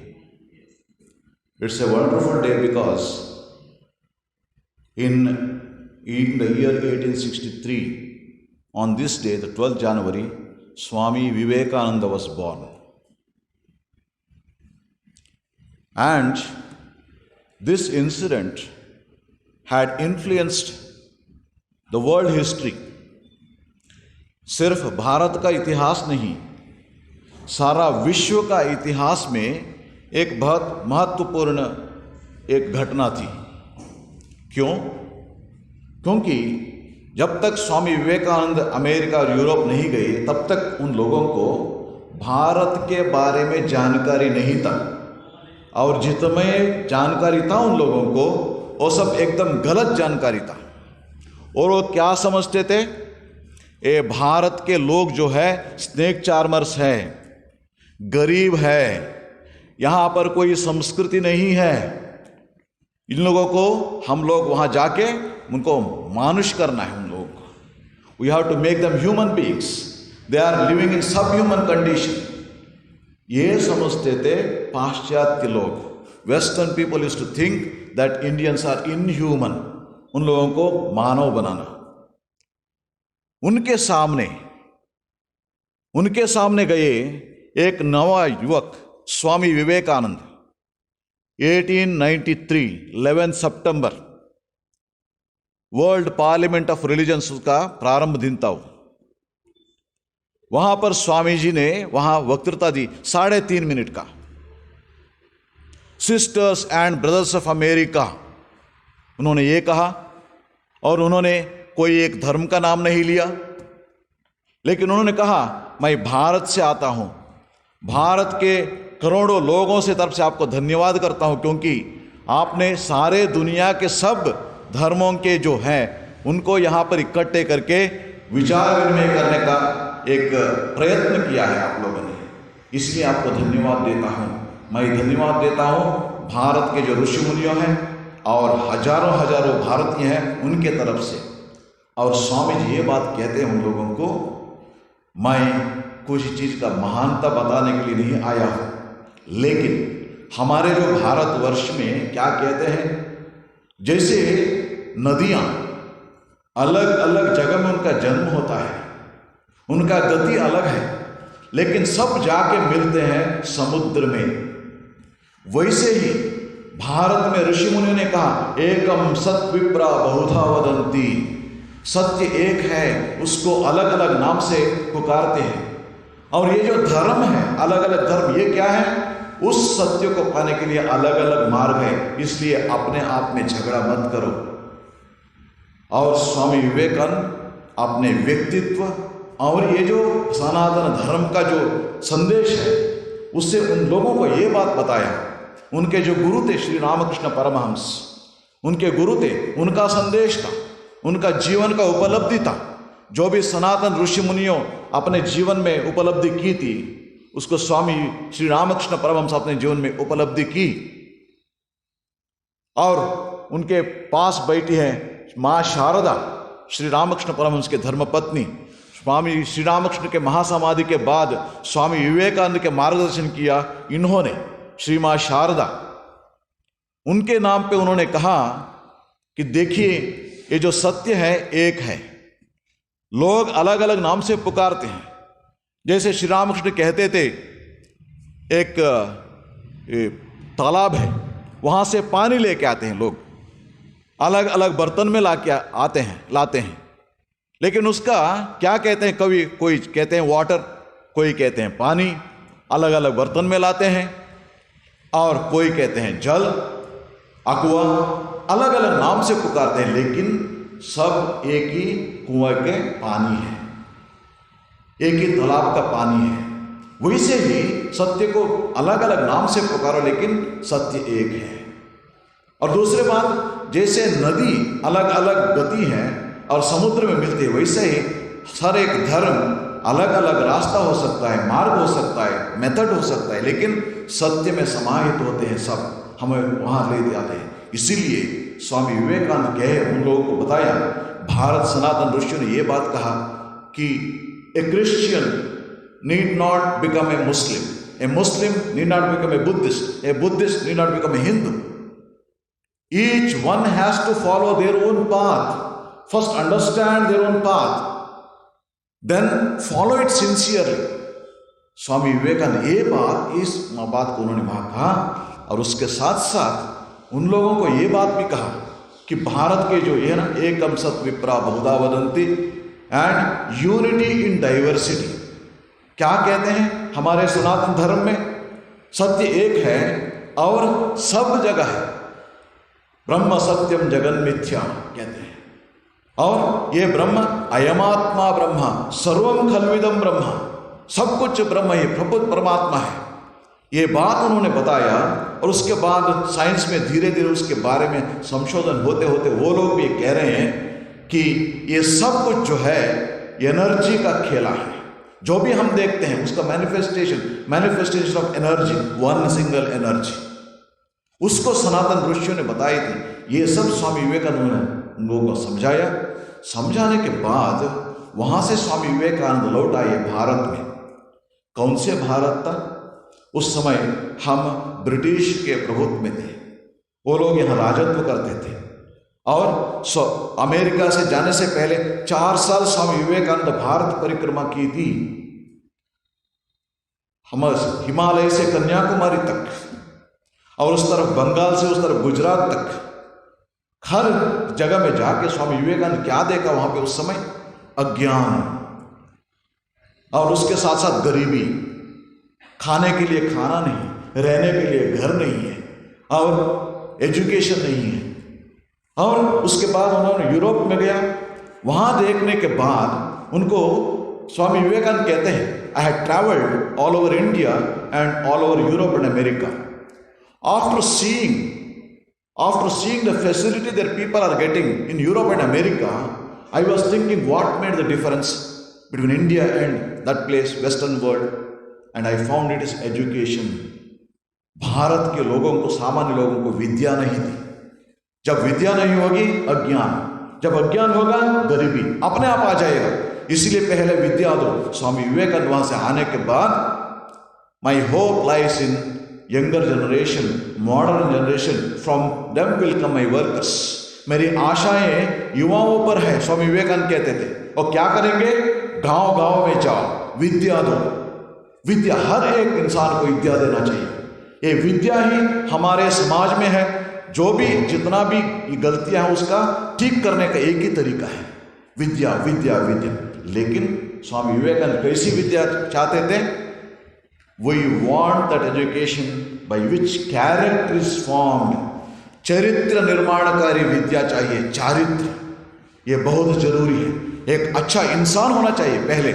[SPEAKER 1] It's a wonderful day because in the year 1863, on this day, the 12th January, Swami Vivekananda was born. And this incident had influenced the world history. सिर्फ भारत का इतिहास नहीं, सारा विश्व का इतिहास में एक बहुत महत्वपूर्ण एक घटना थी। क्यों? क्योंकि जब तक स्वामी विवेकानंद अमेरिका और यूरोप नहीं गए तब तक उन लोगों को भारत के बारे में जानकारी नहीं था, और जितने जानकारी था उन लोगों को वो सब एकदम गलत जानकारी था। और वो क्या समझते थे? ये भारत के लोग जो है स्नेक चार्मर्स है, गरीब है, यहाँ पर कोई संस्कृति नहीं है। इन लोगों को हम लोग वहाँ जाके उनको मानुष करना है। उन लोगों को we have to make them human beings, they are living in sub human condition. ये समझते थे पाश्चात्य लोग। Western people used to think that Indians are inhuman, उन लोगों को मानव बनाना। उनके सामने गए एक नवा युवक स्वामी विवेकानंद, 1893 11 सितंबर वर्ल्ड पार्लियामेंट ऑफ रिलीजन्स का प्रारंभ दिन था। वहां पर स्वामी जी ने वहां वक्तृता दी 3.5 मिनट का। Sisters and brothers of America, उन्होंने ये कहा, और उन्होंने कोई एक धर्म का नाम नहीं लिया, लेकिन उन्होंने कहा मैं भारत से आता हूं, भारत के करोड़ों लोगों से तरफ से आपको धन्यवाद करता हूं, क्योंकि आपने सारे दुनिया के सब धर्मों के जो हैं उनको यहां पर इकट्ठे करके विचार विनिमय करने का एक प्रयत्न किया है आप लोगों ने, इसलिए आपको धन्यवाद देता हूं। मैं धन्यवाद देता हूं भारत के जो ऋषि मुनियों हैं और हजारों हजारों भारतीय हैं उनके तरफ से। और स्वामी जी ये बात कहते हैं उन लोगों को, मैं कुछ चीज का महानता बताने के लिए नहीं आया हूं, लेकिन हमारे जो भारतवर्ष में क्या कहते हैं, जैसे नदियां अलग अलग जगह में उनका जन्म होता है, उनका गति अलग है, लेकिन सब जाके मिलते हैं समुद्र में। वैसे ही भारत में ऋषि मुनियों ने कहा एकम सत विप्रा बहुधा वदंती, सत्य एक है, उसको अलग अलग नाम से पुकारते हैं। और ये जो धर्म है, अलग अलग धर्म, ये क्या है, उस सत्य को पाने के लिए अलग अलग मार्ग है, इसलिए अपने आप में झगड़ा मत करो। और स्वामी विवेकानंद अपने व्यक्तित्व और ये जो सनातन धर्म का जो संदेश है उससे उन लोगों को ये बात बताया। उनके जो गुरु थे श्री रामकृष्ण परमहंस, उनके गुरु थे, उनका संदेश था, उनका जीवन का उपलब्धि था। जो भी सनातन ऋषि मुनियों अपने जीवन में उपलब्धि की थी उसको स्वामी श्री रामकृष्ण परमहंस अपने जीवन में उपलब्धि की। और उनके पास बैठी है मां शारदा, श्री रामकृष्ण परमहंस के धर्मपत्नी। स्वामी श्री रामकृष्ण के महासमाधि के बाद स्वामी विवेकानंद के मार्गदर्शन किया इन्होंने, श्री मां शारदा। उनके नाम पे उन्होंने कहा कि देखिए ये जो सत्य है एक है, लोग अलग अलग नाम से पुकारते हैं। जैसे श्री रामकृष्ण कहते थे एक तालाब है, वहां से पानी लेके आते हैं लोग, अलग अलग बर्तन में लाते हैं, लेकिन उसका क्या कहते हैं, कभी कोई कहते हैं वाटर, कोई कहते हैं पानी, अलग अलग बर्तन में लाते हैं। और कोई कहते हैं जल, अक्वा, अलग अलग नाम से पुकारते हैं, लेकिन सब एक ही कुआं के पानी है, एक ही तालाब का पानी है। वैसे ही सत्य को अलग अलग नाम से पुकारो, लेकिन सत्य एक है। और दूसरी बात, जैसे नदी अलग अलग गति है और समुद्र में मिलती है, वैसे ही हर एक धर्म अलग अलग रास्ता हो सकता है, मार्ग हो सकता है, मेथड हो सकता है, लेकिन सत्य में समाहित होते हैं सब, हमें वहां ले जाते हैं। इसीलिए स्वामी विवेकानंद कहे, उन लोगों को बताया, भारत सनातन ऋषियों ने यह बात कहा कि ए Christian need not become a Muslim need not become a Buddhist need not become a Hindu. Each one has to follow their own path. First understand their own path, then follow it sincerely. Swami Vivekananda ये इस बात को उन्होंने वहां कहा, और उसके साथ साथ उन लोगों को ये बात भी कहा कि भारत के जो ये ना एकम सत विप्रा बहुधा वदंती एंड यूनिटी इन डाइवर्सिटी, क्या कहते हैं हमारे सनातन धर्म में, सत्य एक है और सब जगह है, ब्रह्म सत्यम जगन मिथ्या कहते हैं। और ये ब्रह्म अयमात्मा ब्रह्म सर्वम खल्विदम ब्रह्म, सब कुछ ब्रह्म ही प्रभुत परमात्मा है। ये बात उन्होंने बताया, और उसके बाद साइंस में धीरे धीरे उसके बारे में संशोधन होते होते वो लोग भी कह रहे हैं कि ये सब कुछ जो है एनर्जी का खेला है। जो भी हम देखते हैं उसका manifestation of energy, one single energy, उसको सनातन ऋषियों ने बताई थी। ये सब स्वामी विवेकानंद ने उन लोगों को समझाया। समझाने के बाद वहां से स्वामी विवेकानंद लौट आए भारत में। कौन से भारत था? उस समय हम ब्रिटिश के प्रभुत्व में थे, वो लोग यहाँ राजत्व करते थे। और अमेरिका से जाने से पहले 4 साल स्वामी विवेकानंद भारत परिक्रमा की थी, हम हिमालय से कन्याकुमारी तक, और उस तरफ बंगाल से उस तरफ गुजरात तक, हर जगह में जाके स्वामी विवेकानंद क्या देखा वहां पे उस समय? अज्ञान, और उसके साथ साथ गरीबी, खाने के लिए खाना नहीं, रहने के लिए घर नहीं है, और एजुकेशन नहीं है। और उसके बाद उन्होंने यूरोप में गया, वहां देखने के बाद उनको स्वामी विवेकानंद कहते हैं, I have travelled all over India and all over Europe and America. After seeing the facility that people are getting in Europe and America, I was thinking what made the difference between India and that place, Western world, and I found it is education. Bharat के लोगों को, सामान्य लोगों को विद्या नहीं थी। जब विद्या नहीं होगी, अज्ञान, जब अज्ञान होगा, गरीबी अपने आप आ जाएगा। इसलिए पहले विद्या दो। स्वामी विवेकानंद वहां से आने के बाद, माई hope lies in younger generation, modern generation, from them will come my workers. मेरी आशाएं युवाओं पर है, स्वामी विवेकानंद कहते थे। और क्या करेंगे? गांव गांव में जाओ, विद्या दो। विद्या, हर एक इंसान को विद्या देना चाहिए। ये विद्या ही हमारे समाज में है। जो भी जितना भी गलतियां हैं उसका ठीक करने का एक ही तरीका है, विद्या विद्या विद्या। लेकिन स्वामी विवेकानंद कैसी विद्या चाहते थे? We want that education by which character is formed. चरित्र निर्माणकारी विद्या चाहिए। चारित्र, ये बहुत जरूरी है। एक अच्छा इंसान होना चाहिए पहले।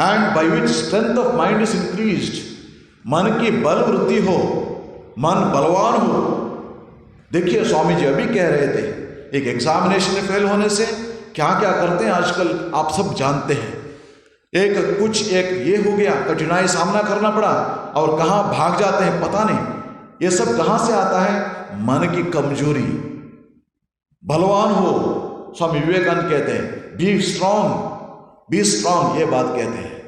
[SPEAKER 1] And by which strength of mind is increased. मन की बल वृद्धि हो, मन बलवान हो। देखिए स्वामी जी अभी कह रहे थे, एक एग्जामिनेशन में फेल होने से क्या क्या करते हैं आजकल आप सब जानते हैं। एक ये हो गया, कठिनाई सामना करना पड़ा, और कहां भाग जाते हैं पता नहीं। ये सब कहां से आता है? मन की कमजोरी। बलवान हो, स्वामी विवेकानंद कहते हैं बी स्ट्रांग, ये बात कहते हैं।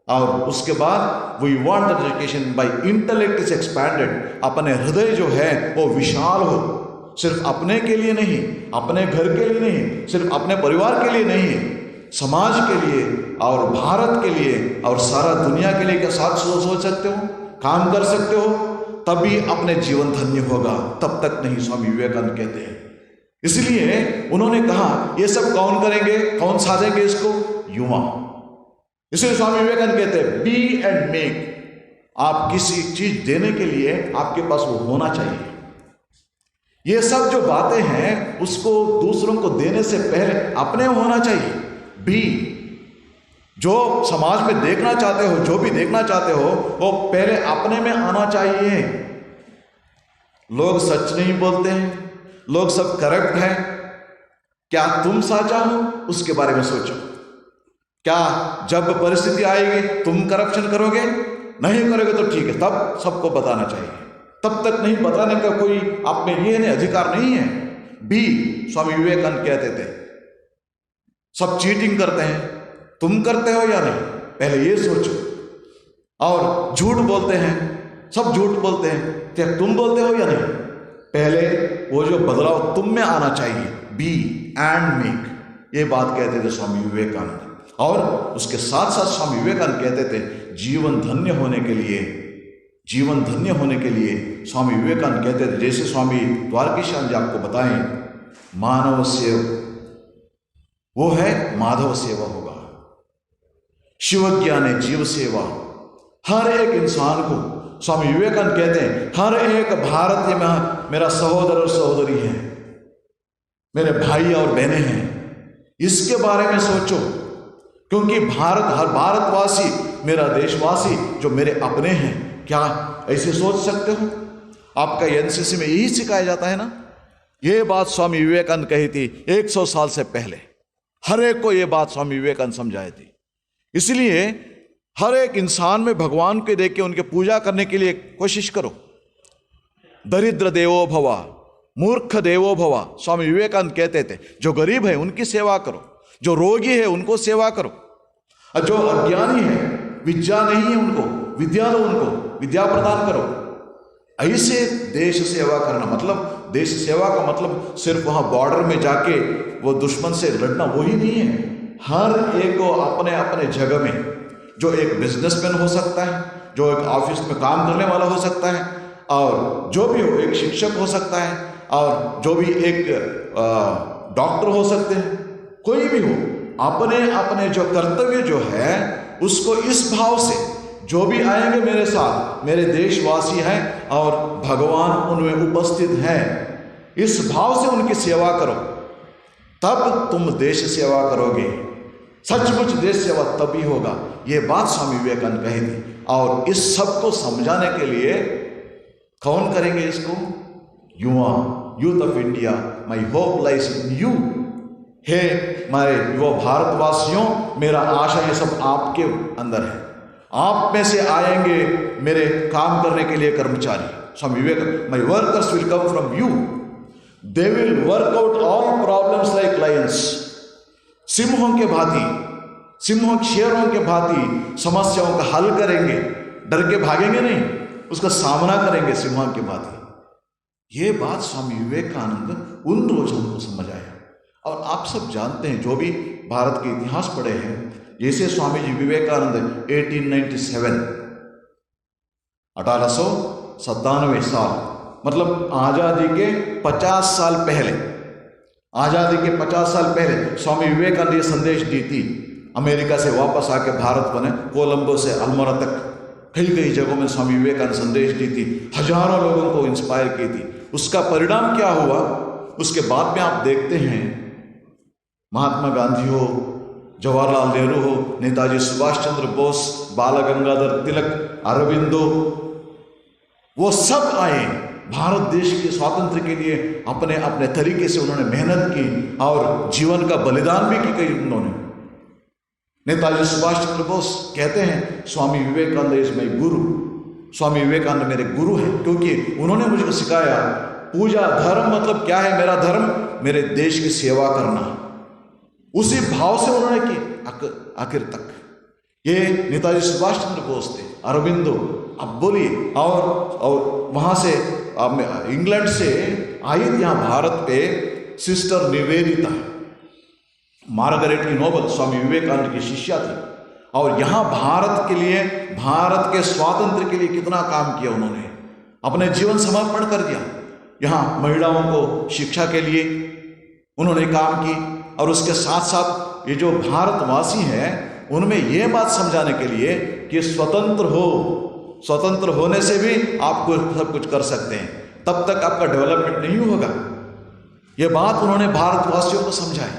[SPEAKER 1] और उसके बाद we want that education by intellect is expanded. अपने हृदय जो है वो विशाल हो, सिर्फ अपने के लिए नहीं, अपने घर के लिए नहीं, सिर्फ अपने परिवार के लिए नहीं, समाज के लिए और भारत के लिए और सारा दुनिया के लिए। क्या साथ सोच सकते हो, काम कर सकते हो, तभी अपने जीवन धन्य होगा, तब तक नहीं, स्वामी विवेकानंद कहते हैं। इसलिए उन्होंने कहा ये सब कौन करेंगे, कौन साधेंगे इसको? युवा। इसलिए स्वामी विवेकानंद कहते हैं बी एंड मेक। आप किसी चीज देने के लिए आपके पास वो होना चाहिए। ये सब जो बातें हैं उसको दूसरों को देने से पहले अपने होना चाहिए। बी, जो समाज में देखना चाहते हो, जो भी देखना चाहते हो, वो पहले अपने में आना चाहिए। लोग सच नहीं बोलते हैं, लोग सब करप्ट हैं। क्या तुम साचा हो? उसके बारे में सोचो। क्या जब परिस्थिति आएगी तुम करप्शन करोगे? नहीं करोगे तो ठीक है, तब सबको बताना चाहिए। तब तक नहीं बताने का कोई आप में ये नहीं, अधिकार नहीं है। बी, स्वामी विवेकानंद कहते थे सब चीटिंग करते हैं, तुम करते हो या नहीं, पहले ये सोचो। और झूठ बोलते हैं, सब झूठ बोलते हैं, क्या तुम बोलते हो या नहीं, पहले वो जो बदलाव तुम में आना चाहिए। बी एंड मेक, ये बात कहते थे स्वामी विवेकानंद। और उसके साथ साथ स्वामी विवेकानंद कहते थे जीवन धन्य होने के लिए स्वामी विवेकानंद कहते थे, जैसे स्वामी द्वारकीशान जी आपको बताएं, मानव सेव वो है माधव सेवा होगा, शिव ज्ञान है जीव सेवा। हर एक इंसान को स्वामी विवेकानंद कहते हैं, हर एक भारतीय में मेरा सहोदर और सहोदरी है, मेरे भाई और बहनें हैं। इसके बारे में सोचो, क्योंकि हर भारतवासी मेरा देशवासी जो मेरे अपने हैं। क्या ऐसे सोच सकते हो? आपका एनसीसी में यही सिखाया जाता है ना। ये बात स्वामी विवेकानंद कही थी 100 साल से पहले। हर एक को ये बात स्वामी विवेकानंद समझाए थी। इसलिए हर एक इंसान में भगवान को देख के उनके पूजा करने के लिए कोशिश करो। दरिद्र देवो भवा, मूर्ख देवो भवा, स्वामी विवेकानंद कहते थे। जो गरीब है उनकी सेवा करो, जो रोगी है उनको सेवा करो, और जो अज्ञानी है, विद्या नहीं है उनको विद्या दो, उनको विद्या प्रदान करो। ऐसे देश सेवा करना मतलब, देश सेवा का मतलब सिर्फ वहां बॉर्डर में जाके वो दुश्मन से लड़ना वही नहीं है। हर एक को अपने अपने जगह में, जो एक बिजनेसमैन हो सकता है, जो एक ऑफिस में काम करने वाला हो सकता है, और जो भी हो, एक शिक्षक हो सकता है, और जो भी एक डॉक्टर हो सकते हैं, कोई भी हो, अपने अपने जो कर्तव्य जो है उसको इस भाव से, जो भी आएंगे मेरे साथ मेरे देशवासी हैं और भगवान उनमें उपस्थित हैं, इस भाव से उनकी सेवा करो, तब तुम देश सेवा करोगे। सचमुच देश सेवा तभी होगा। ये बात स्वामी विवेकानंद कही थी। और इस सब को समझाने के लिए कौन करेंगे इसको? युवा, youth of India, my hope lies in you. हे हमारे युवा भारतवासियों, मेरा आशा ये सब आपके अंदर है। आप में से आएंगे मेरे काम करने के लिए कर्मचारी। Swami Vivekananda, my workers will come from you, they will work out all problems like lions. सिंहों के भांति, सिंहों शेरों के भांति समस्याओं का हल करेंगे, डर के भागेंगे नहीं, उसका सामना करेंगे सिंहों के भांति। ये बात स्वामी विवेकानंद उन रोज हमको समझ आया। और आप सब जानते हैं, जो भी भारत के इतिहास पढ़े हैं, जैसे स्वामी जी विवेकानंद 1897 1897 साल, मतलब आजादी के 50 साल पहले, आजादी के 50 साल पहले स्वामी विवेकानंद ये संदेश दी थी। अमेरिका से वापस आके भारत बने, कोलंबो से अल्मोड़ा तक कई जगहों में स्वामी विवेकानंद संदेश दी थी, हजारों लोगों को इंस्पायर की थी। उसका परिणाम क्या हुआ? उसके बाद में आप देखते हैं, महात्मा गांधी हो, जवाहरलाल नेहरू हो, नेताजी सुभाष चंद्र बोस, बाल गंगाधर तिलक, अरविंदो, वो सब आए भारत देश के स्वातंत्र्य के लिए। अपने अपने तरीके से उन्होंने मेहनत की और जीवन का बलिदान भी की कई उन्होंने। नेताजी सुभाष चंद्र बोस कहते हैं, स्वामी विवेकानंद इज माय गुरु। स्वामी विवेकानंद मेरे गुरु हैं, क्योंकि उन्होंने मुझे सिखाया पूजा धर्म मतलब क्या है। मेरा धर्म मेरे देश की सेवा करना। उसी भाव से उन्होंने की आखिर तक। ये नेताजी सुभाष चंद्र बोस थे, अरविंदो। अब बोलिए, और वहां से इंग्लैंड से आई यहाँ भारत पे सिस्टर निवेदिता, मार्गरेट की नोबल, स्वामी विवेकानंद की शिष्या थी। और यहाँ भारत के लिए, भारत के स्वातंत्र्य के लिए कितना काम किया उन्होंने, अपने जीवन समर्पण कर दिया। यहाँ महिलाओं को शिक्षा के लिए उन्होंने काम की, और उसके साथ साथ ये जो भारतवासी हैं उनमें ये बात समझाने के लिए कि स्वतंत्र हो, स्वतंत्र होने से भी आप सब कुछ कर सकते हैं, तब तक आपका डेवलपमेंट नहीं होगा। ये बात उन्होंने भारतवासियों को समझाई।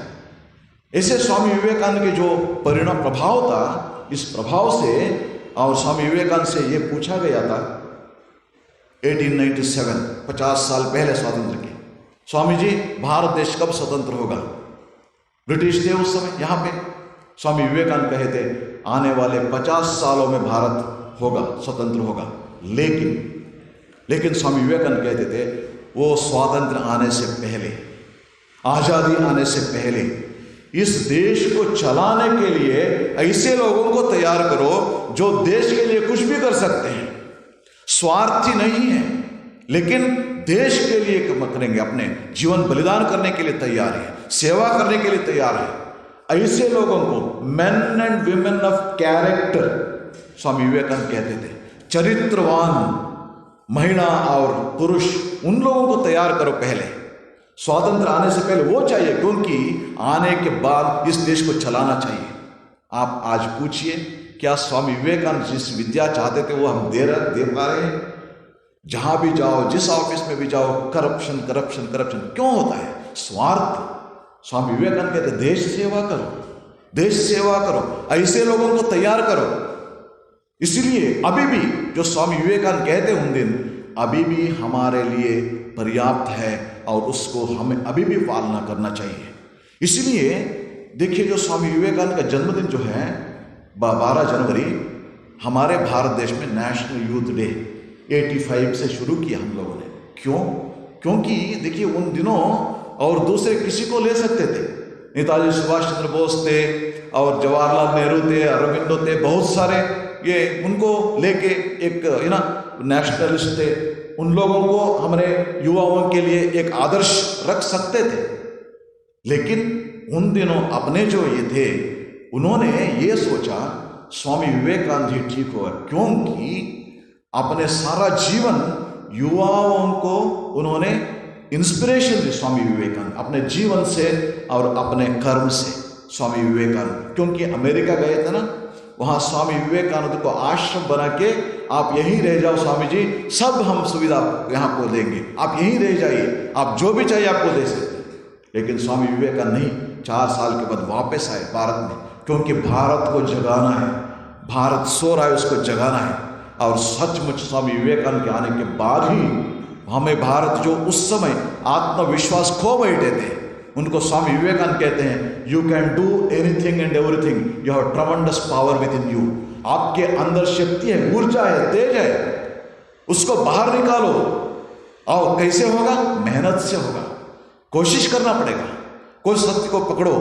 [SPEAKER 1] ऐसे स्वामी विवेकानंद के जो परिणाम प्रभाव था, इस प्रभाव से, और स्वामी विवेकानंद से ये पूछा गया था 1897, 50 साल पहले स्वातंत्र के, स्वामी जी भारत देश कब स्वतंत्र होगा? ब्रिटिश थे उस समय यहाँ पे। स्वामी विवेकानंद कहे थे आने वाले 50 सालों में भारत होगा, स्वतंत्र होगा। लेकिन स्वामी विवेकानंद कहते थे वो स्वातंत्र आने से पहले, आजादी आने से पहले इस देश को चलाने के लिए ऐसे लोगों को तैयार करो जो देश के लिए कुछ भी कर सकते हैं, स्वार्थी नहीं है, लेकिन देश के लिए करेंगे, अपने जीवन बलिदान करने के लिए तैयार है, सेवा करने के लिए तैयार है। ऐसे लोगों को men and women of character Swami Vivekananda कहते थे, चरित्रवान महिला और पुरुष, उन लोगों को तैयार करो पहले। स्वातंत्र आने से पहले वो चाहिए, क्योंकि आने के बाद इस देश को चलाना चाहिए। आप आज पूछिए, क्या स्वामी विवेकानंद जिस विद्या चाहते थे वो हम दे पा रहे हैं? जहां भी जाओ, जिस ऑफिस में भी जाओ, करप्शन करप्शन करप्शन क्यों होता है? स्वार्थ। स्वामी विवेकानंद कहते देश सेवा करो, देश सेवा करो, ऐसे लोगों को तैयार करो। इसलिए अभी भी जो स्वामी विवेकानंद कहते उन दिन, अभी भी हमारे लिए पर्याप्त है और उसको हमें अभी भी पालना करना चाहिए। इसलिए देखिए, जो स्वामी विवेकानंद का जन्मदिन जो है 12 जनवरी, हमारे भारत देश में नेशनल यूथ डे 85 से शुरू किया हम लोगों ने। क्यों? क्योंकि देखिए उन दिनों और दूसरे किसी को ले सकते थे, नेताजी सुभाष चंद्र बोस थे और जवाहरलाल नेहरू थे, अरबिंदो थे, बहुत सारे ये उनको लेके एक नेशनलिस्ट थे। उन लोगों को हमारे युवाओं के लिए एक आदर्श रख सकते थे, लेकिन उन दिनों अपने जो ये थे उन्होंने ये सोचा स्वामी विवेकानंद जी ठीक होगा, क्योंकि अपने सारा जीवन युवाओं को उन्होंने इंस्पिरेशन दी। स्वामी विवेकानंद अपने जीवन से और अपने कर्म से स्वामी विवेकानंद, क्योंकि अमेरिका गए थे ना, वहाँ स्वामी विवेकानंद को आश्रम बना के आप यहीं रह जाओ स्वामी जी, सब हम सुविधा यहाँ को देंगे, आप यहीं रह जाइए, आप जो भी चाहिए आपको दे सकते। लेकिन स्वामी विवेकानंद नहीं, 4 साल के बाद वापस आए भारत में, क्योंकि भारत को जगाना है, भारत सो रहा है उसको जगाना है। और सचमुच स्वामी विवेकानंद के आने के बाद ही हमें भारत जो उस समय आत्मविश्वास खो बैठे थे, उनको स्वामी विवेकानंद कहते हैं you can do anything and everything, you have tremendous power with in you. आपके अंदर शक्ति है, ऊर्जा है, तेज है, उसको बाहर निकालो। और कैसे होगा? मेहनत से होगा, कोशिश करना पड़ेगा। कोई सत्य को पकड़ो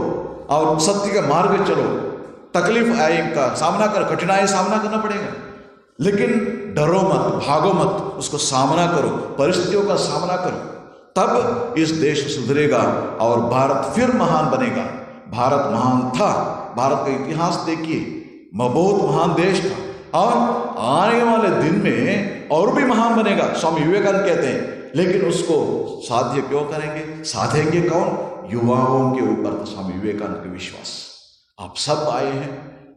[SPEAKER 1] और सत्य के मार्ग में चलो, तकलीफ आए का सामना कर, कठिनाई सामना करना पड़ेगा, लेकिन डरो मत, भागो मत, उसको सामना करो, परिस्थितियों का सामना करो, तब इस देश सुधरेगा और भारत फिर महान बनेगा। भारत महान था, भारत का इतिहास देखिए, बहुत महान देश था और आने वाले दिन में और भी महान बनेगा, स्वामी विवेकानंद कहते हैं। लेकिन उसको साध्य क्यों करेंगे? साधेंगे कौन? युवाओं के ऊपर था स्वामी विवेकानंद का विश्वास। आप सब आए हैं,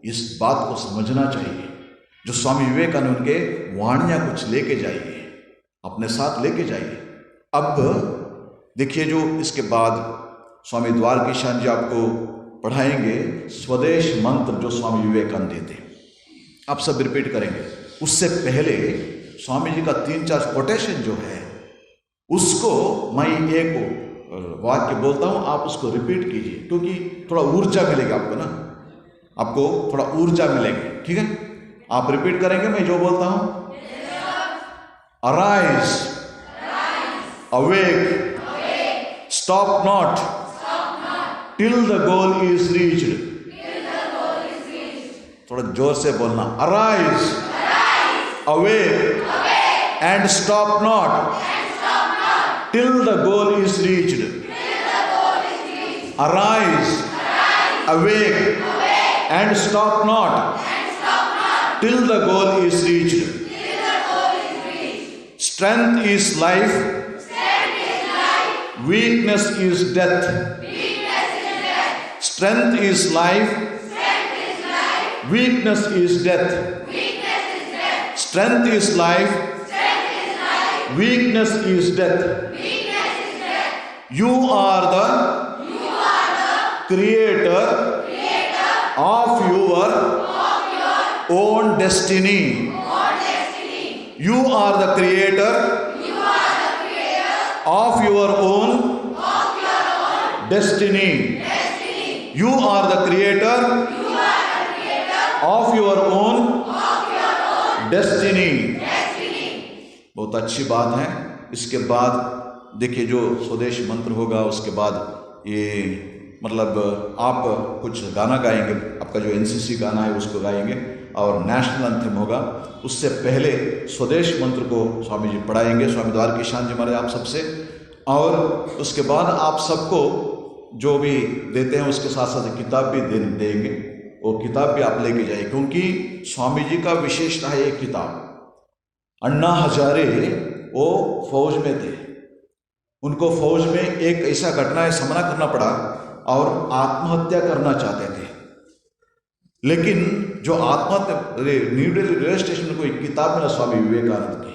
[SPEAKER 1] इस बात को समझना चाहिए। जो स्वामी विवेकानंद के वाणियां कुछ लेके जाइए, अपने साथ लेके जाइए। अब देखिए, जो इसके बाद स्वामी द्वारकीशान जी आपको पढ़ाएंगे स्वदेश मंत्र, जो स्वामी विवेकानंद देते, आप सब रिपीट करेंगे। उससे पहले स्वामी जी का 3-4 कोटेशन जो है, उसको मैं एक वाक्य बोलता हूं, आप उसको रिपीट कीजिए, क्योंकि थोड़ा ऊर्जा मिलेगी आपको ना, आपको थोड़ा ऊर्जा मिलेगी। ठीक है, आप रिपीट करेंगे, मैं जो बोलता हूं। Arise, awake, stop not till the goal is reached. थोड़ा जोर से बोलना। Arise, awake and stop not till the goal is reached. Arise, awake, and stop not till the goal is reached. Strength is life, weakness is death. Strength is life, weakness is death. Strength is life, weakness is death. You are the creator of your own destiny. You are the creator of your own destiny. You are the creator of your own destiny. बहुत अच्छी बात है। इसके बाद देखिए, जो स्वदेश मंत्र होगा, उसके बाद ये मतलब आप कुछ गाना गाएंगे, आपका जो एनसीसी गाना है उसको गाएंगे, और नेशनल एंथम होगा। उससे पहले स्वदेश मंत्र को स्वामी जी पढ़ाएंगे, स्वामी द्वारकीशान जी महाराज आप सबसे, और उसके बाद आप सबको जो भी देते हैं उसके साथ साथ किताब भी देंगे। वो किताब भी आप लेके जाइए, क्योंकि स्वामी जी का विशेषता है एक किताब। अन्ना हजारे वो फौज में थे, उनको फौज में एक ऐसा घटना है सामना करना पड़ा और आत्महत्या करना चाहते थे। लेकिन जो आत्महत्या, न्यू दिल्ली रेलवे स्टेशन में कोई किताब मिला स्वामी विवेकानंद की,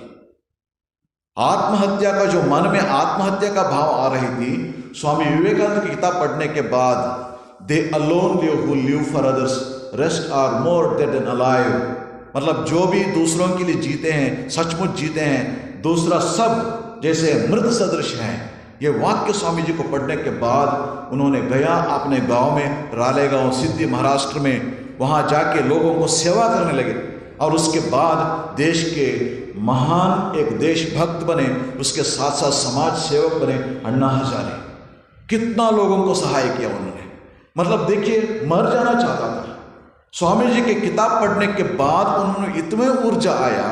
[SPEAKER 1] आत्महत्या का जो मन में आत्महत्या का भाव आ रही थी, स्वामी विवेकानंद की किताब पढ़ने के बाद they alone live who live for others, rest are more dead than alive. मतलब जो भी दूसरों के लिए जीते हैं, सचमुच जीते हैं, दूसरा सब जैसे मृत सदृश हैं। ये वाक्य स्वामी जी को पढ़ने के बाद उन्होंने गया अपने गांव में, रालेगांव सिद्धि महाराष्ट्र में, वहां जाके लोगों को सेवा करने लगे, और उसके बाद देश के महान एक देशभक्त बने, उसके साथ साथ समाज सेवक बने। अन्ना हजारे कितना लोगों को सहाय किया उन्होंने, मतलब देखिए, मर जाना चाहता था। स्वामी जी की किताब पढ़ने के बाद उन्होंने इतने ऊर्जा आया,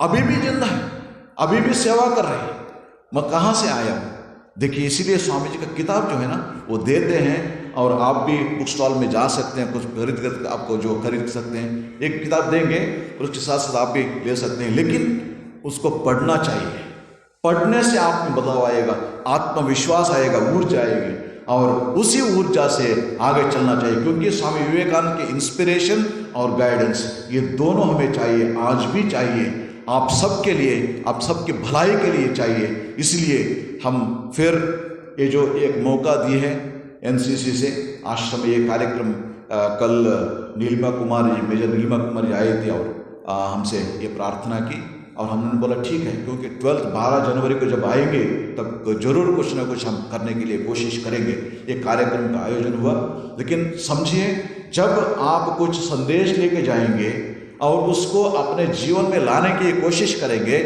[SPEAKER 1] अभी भी जिंदा है, अभी भी सेवा कर रहे हैं। मैं कहाँ से आया हूँ? देखिए, इसीलिए स्वामी जी का किताब जो है ना वो देते हैं, और आप भी बुक स्टॉल में जा सकते हैं, कुछ खरीद कर आपको जो खरीद सकते हैं, एक किताब देंगे और उसके साथ साथ आप भी ले सकते हैं, लेकिन उसको पढ़ना चाहिए। पढ़ने से आप में बदलाव आएगा, आत्मविश्वास आएगा, ऊर्जा आएगी, और उसी ऊर्जा से आगे चलना चाहिए, क्योंकि स्वामी विवेकानंद के इंस्पिरेशन और गाइडेंस ये दोनों हमें चाहिए, आज भी चाहिए, आप सबके लिए, आप सबके भलाई के लिए चाहिए। इसलिए हम फिर ये जो एक मौका दिए है एनसीसी से आश्रम में, ये कार्यक्रम कल नीलिमा कुमार जी, मेजर नीलिमा कुमार जी आए थे और हमसे ये प्रार्थना की, और हमने बोला ठीक है, क्योंकि 12 जनवरी को जब आएंगे तब जरूर कुछ ना कुछ हम करने के लिए कोशिश करेंगे। एक कार्यक्रम का आयोजन हुआ, लेकिन समझिए, जब आप कुछ संदेश लेके जाएंगे और उसको अपने जीवन में लाने की कोशिश करेंगे,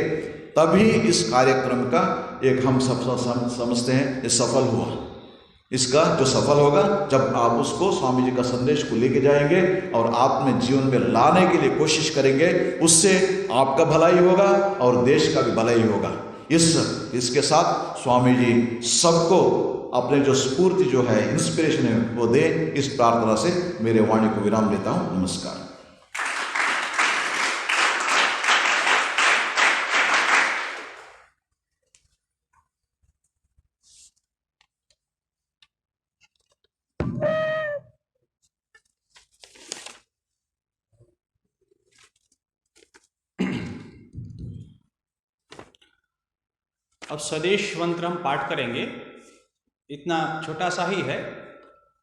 [SPEAKER 1] तभी इस कार्यक्रम का एक हम सब समझते हैं ये सफल हुआ। इसका जो सफल होगा, जब आप उसको स्वामी जी का संदेश को लेके जाएंगे और आप अपने जीवन में लाने के लिए कोशिश करेंगे, उससे आपका भलाई होगा और देश का भी भलाई होगा। इसके साथ स्वामी जी सबको अपने जो स्फूर्ति जो है, इंस्पिरेशन है, वो दे, इस प्रार्थना से मेरे वाणी को विराम देता हूँ। नमस्कार।
[SPEAKER 3] अब स्वदेश मंत्र हम पाठ करेंगे। इतना छोटा सा ही है,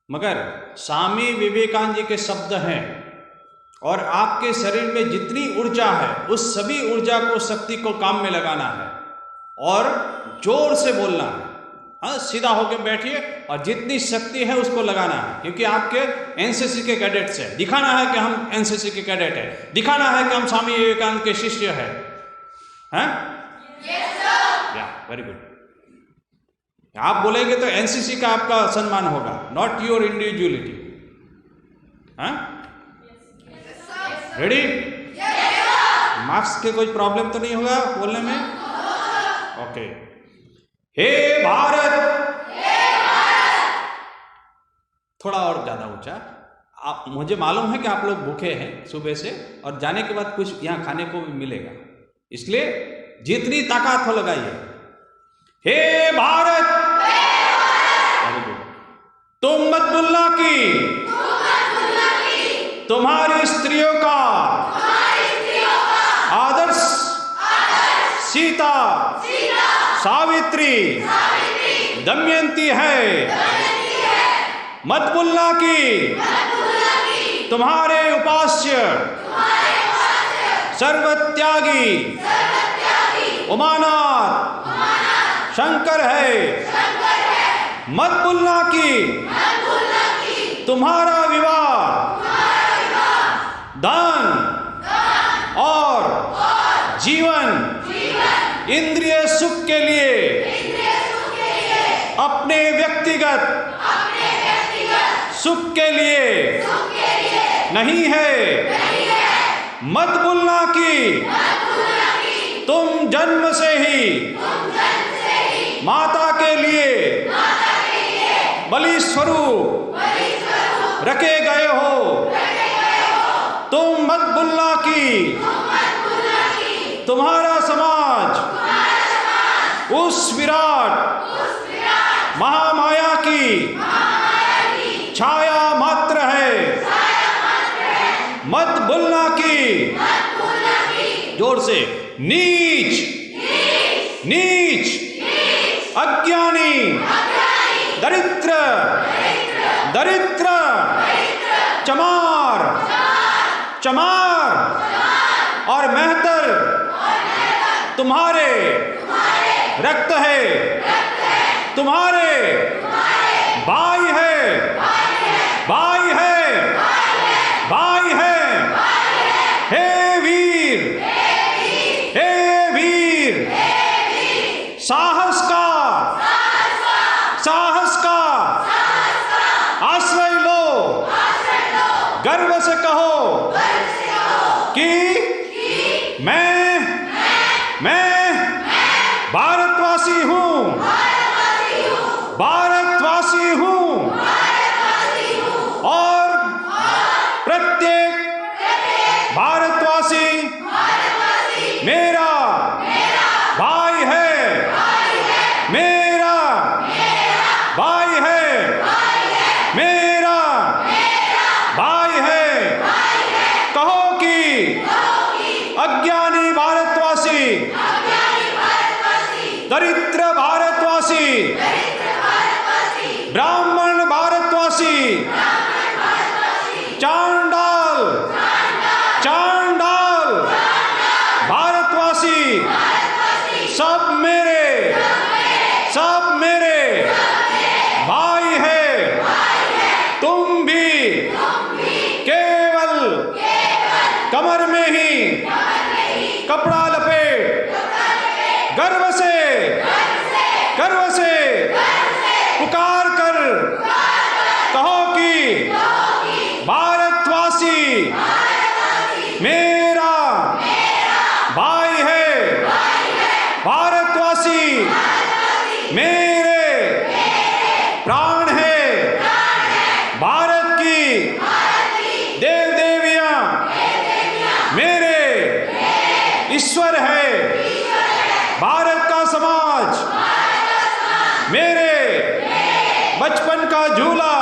[SPEAKER 3] मगर स्वामी विवेकानंद जी के शब्द हैं, और आपके शरीर में जितनी ऊर्जा है उस सभी ऊर्जा को, शक्ति को काम में लगाना है और जोर से बोलना है। हाँ, सीधा होकर बैठिए और जितनी शक्ति है उसको लगाना है, क्योंकि आपके एनसीसी के कैडेट्स हैं। दिखाना है कि हम एनसीसी के कैडेट हैं, दिखाना है कि हम स्वामी विवेकानंद के शिष्य हैं। हैं? Very good. आप बोलेंगे तो एनसीसी का आपका सम्मान होगा, नॉट योर इंडिविजुअलिटी। हाँ, रेडी? मार्क्स के कोई प्रॉब्लम तो नहीं होगा बोलने में? ओके। हे भारत, थोड़ा और ज्यादा ऊंचा। मुझे मालूम है कि आप लोग भूखे हैं सुबह से, और जाने के बाद कुछ यहाँ खाने को भी मिलेगा, इसलिए जितनी ताकत हो लगाइए। हे भारत, वेरी गुड। तुम मत भूलना कि तुम्हारी स्त्रियों का आदर्श सीता, सावित्री, दमयंती है। मत भूलना कि तुम्हारे उपास्य सर्वत्यागी उमानाथ शंकर है। मत भूलना कि तुम्हारा विवाह दान और जीवन इंद्रिय सुख के लिए अपने व्यक्तिगत सुख के लिए नहीं है। मत भूलना कि तुम जन्म से ही माता के लिए बलि स्वरूप रखे गए हो। तुम मत भूलना कि तुम्हारा समाज उस विराट महामाया की छाया मात्र है। मत भूलना कि जोर से नीच नीच अज्ञानी दरिद्र दरिद्र चमार चमार और मेहतर तुम्हारे रक्त है, तुम्हारे भाई है, भाई है, भाई है। हे वीर, हे वीर, साहस का आश्रय लो। गर्व से कहो कि मैं भारतवासी हूँ, भारतवासी हूँ और प्रत्येक भारतवासी मेरा भाई है, मेरा भाई है, मेरा भाई है। कहो कि अज्ञानी भारतवासी, दरिद्र भारतवासी, ब्राह्मण भारतवासी, चांडाल चांडाल भारतवासी सब मेरे भाई है। तुम भी केवल कमर में ही कपड़ा लपेट गर्व से पुकार कर कहो कि भारतवासी मेरा भाई है, भारतवासी मेरे प्राण है। भारत की देव देवियां मेरे ईश्वर है। भारत का समाज मेरे बचपन का झूला,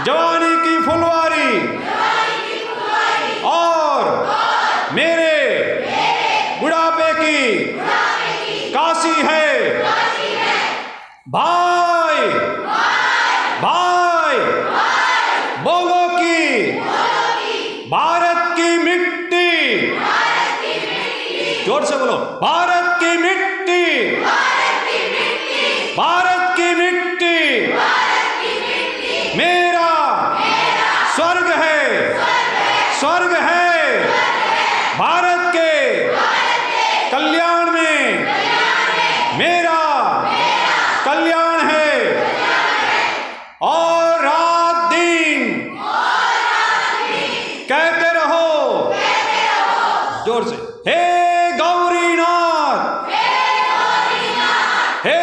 [SPEAKER 3] जवानी की फुलवारी और मेरे बुढ़ापे की काशी है। भाई भाई बोलो कि भारत की मिट्टी, जोर से बोलो, भारत की मिट्टी, भारत की मिट्टी मेरा स्वर्ग है, स्वर्ग है। भारत के कल्याण में मेरा कल्याण है और रात दिन कहते रहो जोर से, हे गौरीनाथ, हे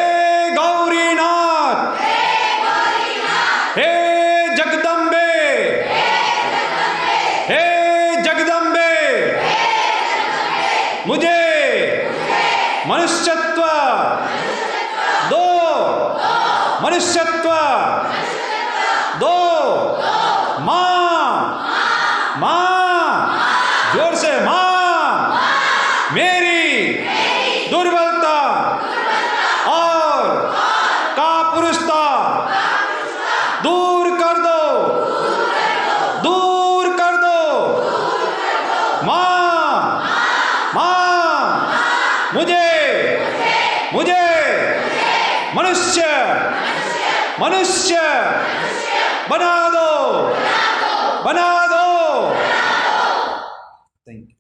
[SPEAKER 3] गौरीनाथ, हे जगदम्बे, हे जगदम्बे, मुझे मनुष्यत्व दो, मनुष्यत्व दो। माँ, जोर से माँ, मेरी दुर्बलता और कापुरुषता दूर कर दो, दूर कर दो। माँ, मुझे मनुष्य बना दो, बना दो। Thank you.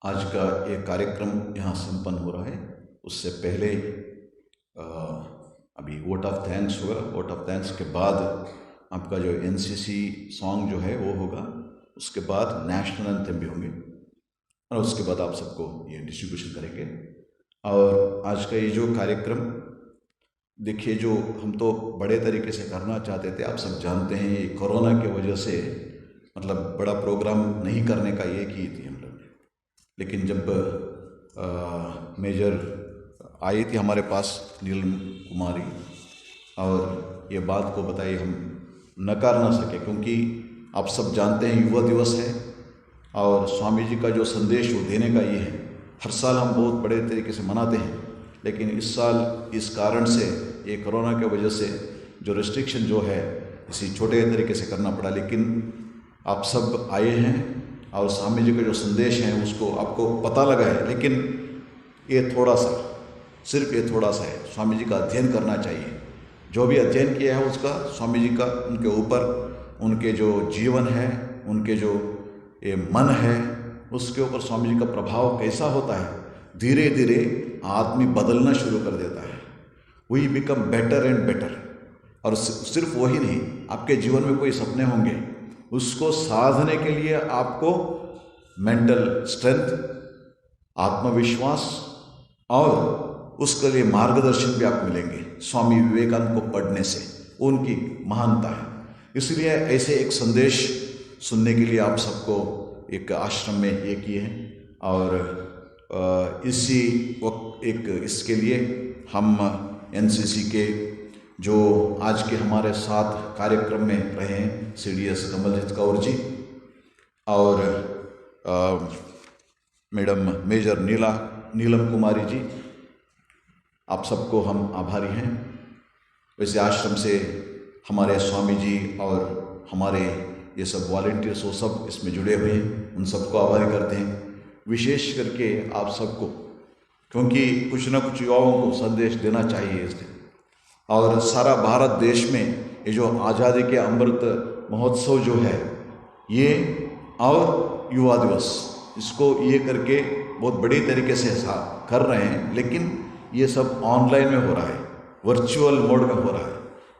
[SPEAKER 1] आज का ये कार्यक्रम यहाँ संपन्न हो रहा है। उससे पहले अभी वोट ऑफ थैंक्स होगा। वोट ऑफ थैंक्स के बाद आपका जो एनसीसी सॉन्ग जो है वो होगा, उसके बाद नेशनल एंथम भी होंगे और उसके बाद आप सबको ये डिस्ट्रीब्यूशन करेंगे। और आज का ये जो कार्यक्रम देखिए, जो हम तो बड़े तरीके से करना चाहते थे, आप सब जानते हैं ये कोरोना की वजह से मतलब बड़ा प्रोग्राम नहीं करने का ये की थी हम लोग ने। लेकिन जब मेजर आई थी हमारे पास नीलम कुमारी और ये बात को बताई, हम नकार ना सके, क्योंकि आप सब जानते हैं युवा दिवस है और स्वामी जी का जो संदेश वो देने का ये है। हर साल हम बहुत बड़े तरीके से मनाते हैं, लेकिन इस साल इस कारण से ये कोरोना की वजह से जो रिस्ट्रिक्शन जो है इसी छोटे तरीके से करना पड़ा। लेकिन आप सब आए हैं और स्वामी जी का जो संदेश है उसको आपको पता लगा है। लेकिन ये थोड़ा सा, सिर्फ ये थोड़ा सा है। स्वामी जी का अध्ययन करना चाहिए। जो भी अध्ययन किया है उसका स्वामी जी का उनके ऊपर उनके जो जीवन है उनके जो ये मन है उसके ऊपर स्वामी जी का प्रभाव कैसा होता है, धीरे धीरे आदमी बदलना शुरू कर देता है। We become better and better. और सिर्फ वही नहीं, आपके जीवन में कोई सपने होंगे, उसको साधने के लिए आपको मेंटल स्ट्रेंथ, आत्मविश्वास और उसके लिए मार्गदर्शन भी आपको मिलेंगे स्वामी विवेकानंद को पढ़ने से। उनकी महानता है। इसलिए ऐसे एक संदेश सुनने के लिए आप सबको एक आश्रम में ये किए हैं। और इसी वक्त एक इसके लिए हम एनसीसी के जो आज के हमारे साथ कार्यक्रम में रहे हैं, CDS कमलजीत कौर जी और मैडम मेजर नीलम कुमारी जी, आप सबको हम आभारी हैं। वैसे आश्रम से हमारे स्वामी जी और हमारे ये सब वॉलंटियर्स वो सब इसमें जुड़े हुए हैं, उन सबको आभारी करते हैं। विशेष करके आप सबको, क्योंकि कुछ ना कुछ युवाओं को संदेश देना चाहिए इसलिए। और सारा भारत देश में ये जो आज़ादी के अमृत महोत्सव जो है ये और युवा दिवस, इसको ये करके बहुत बड़ी तरीके से कर रहे हैं, लेकिन ये सब ऑनलाइन में हो रहा है, वर्चुअल मोड में हो रहा है।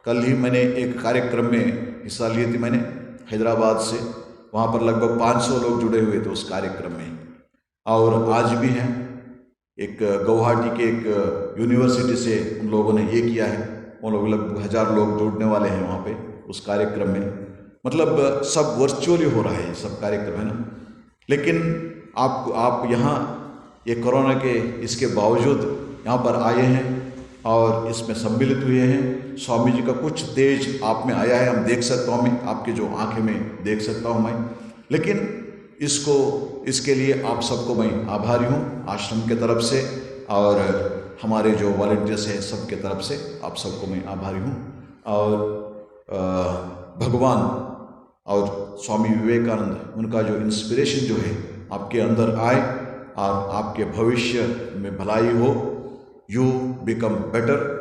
[SPEAKER 1] कल ही मैंने एक कार्यक्रम में हिस्सा लिए थी, मैंने हैदराबाद से, वहाँ पर लगभग 500 लोग जुड़े हुए थे उस कार्यक्रम में। और आज भी हैं, एक गुवाहाटी के एक यूनिवर्सिटी से उन लोगों ने ये किया है, वो लोग लगभग 1000 लोग जुड़ने वाले हैं वहाँ पे उस कार्यक्रम में। मतलब सब वर्चुअली हो रहा है, सब कार्यक्रम है ना। लेकिन आप यहाँ ये कोरोना के इसके बावजूद यहाँ पर आए हैं और इसमें सम्मिलित हुए हैं। स्वामी जी का कुछ तेज आप में आया है, हम देख सकता हूँ, मैं आपके जो आंखें में देख सकता हूँ मैं। लेकिन इसके लिए आप सबको मैं आभारी हूँ, आश्रम के तरफ से और हमारे जो वॉलंटियर्स हैं सबके तरफ से आप सबको मैं आभारी हूँ। और भगवान और स्वामी विवेकानंद, उनका जो इंस्पिरेशन जो है आपके अंदर आए और आपके भविष्य में भलाई हो, यू बिकम बेटर।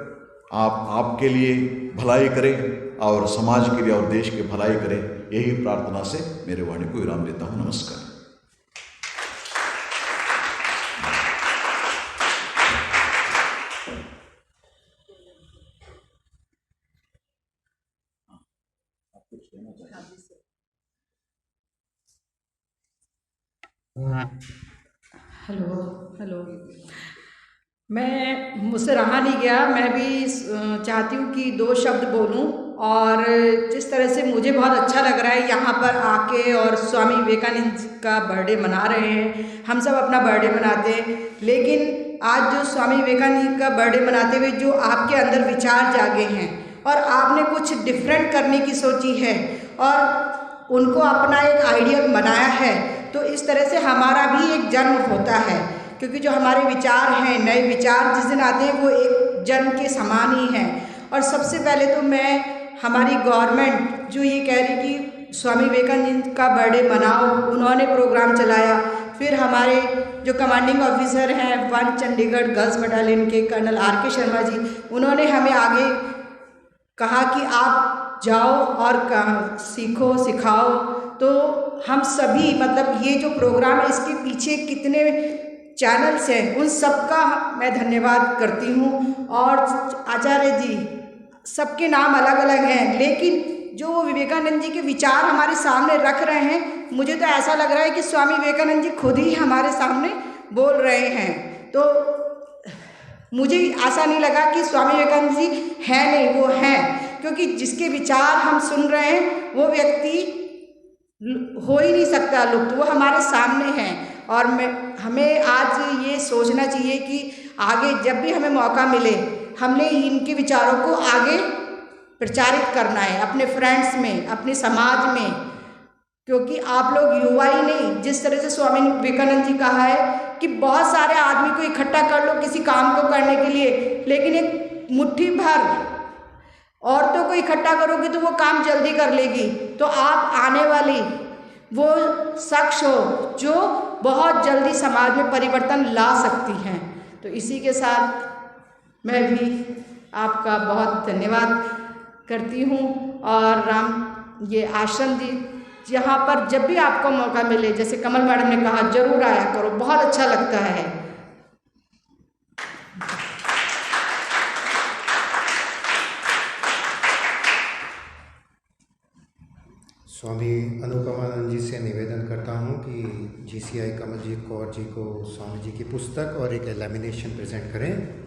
[SPEAKER 1] आप आपके लिए भलाई करें और समाज के लिए और देश की भलाई करें, यही प्रार्थना से मेरे वाणी को विराम देता हूँ। नमस्कार।
[SPEAKER 5] हेलो। मुझसे रहा नहीं गया, मैं भी चाहती हूँ कि 2 शब्द बोलूँ। और जिस तरह से मुझे बहुत अच्छा लग रहा है यहाँ पर आके, और स्वामी विवेकानंद का बर्थडे मना रहे हैं। हम सब अपना बर्थडे मनाते हैं, लेकिन आज जो स्वामी विवेकानंद का बर्थडे मनाते हुए जो आपके अंदर विचार जागे हैं और आपने कुछ डिफरेंट करने की सोची है और उनको अपना एक आइडियल बनाया है, तो इस तरह से हमारा भी एक जन्म होता है। क्योंकि जो हमारे विचार हैं, नए विचार जिस दिन आते हैं, वो एक जन्म के समान ही हैं। और सबसे पहले तो मैं हमारी गवर्नमेंट जो ये कह रही कि स्वामी विवेकानंद का बर्थडे मनाओ, उन्होंने प्रोग्राम चलाया। फिर हमारे जो कमांडिंग ऑफिसर हैं 1 चंडीगढ़ गर्ल्स बटालियन के कर्नल RK शर्मा जी, उन्होंने हमें आगे कहा कि आप जाओ और सीखो सिखाओ। तो हम सभी, मतलब ये जो प्रोग्राम है, इसके पीछे कितने चैनल्स हैं, उन सबका मैं धन्यवाद करती हूँ। और आचार्य जी, सबके नाम अलग अलग हैं, लेकिन जो विवेकानंद जी के विचार हमारे सामने रख रहे हैं, मुझे तो ऐसा लग रहा है कि स्वामी विवेकानंद जी खुद ही हमारे सामने बोल रहे हैं। तो मुझे ऐसा नहीं लगा कि स्वामी विवेकानंद जी हैं, नहीं, वो हैं। क्योंकि जिसके विचार हम सुन रहे हैं वो व्यक्ति हो ही नहीं सकता लुप्त, वो हमारे सामने हैं। और हमें आज ये सोचना चाहिए कि आगे जब भी हमें मौका मिले, हमने इनके विचारों को आगे प्रचारित करना है अपने फ्रेंड्स में, अपने समाज में। क्योंकि आप लोग युवा ही नहीं, जिस तरह से स्वामी विवेकानंद जी कहा है कि बहुत सारे आदमी को इकट्ठा कर लो किसी काम को करने के लिए, लेकिन एक मुट्ठी भर औरतों को इकट्ठा करोगे तो वो काम जल्दी कर लेगी। तो आप आने वाली वो शख्स हो जो बहुत जल्दी समाज में परिवर्तन ला सकती हैं। तो इसी के साथ मैं भी आपका बहुत धन्यवाद करती हूँ। और ये आश्रम यहाँ पर जब भी आपको मौका मिले, जैसे कमल मैडम ने कहा, जरूर आया करो, बहुत अच्छा लगता है।
[SPEAKER 2] स्वामी अनुपमानंद जी से निवेदन करता हूँ कि जीसीआई कमलजीत कौर जी को स्वामी जी की पुस्तक और एक लैमिनेशन प्रेजेंट करें।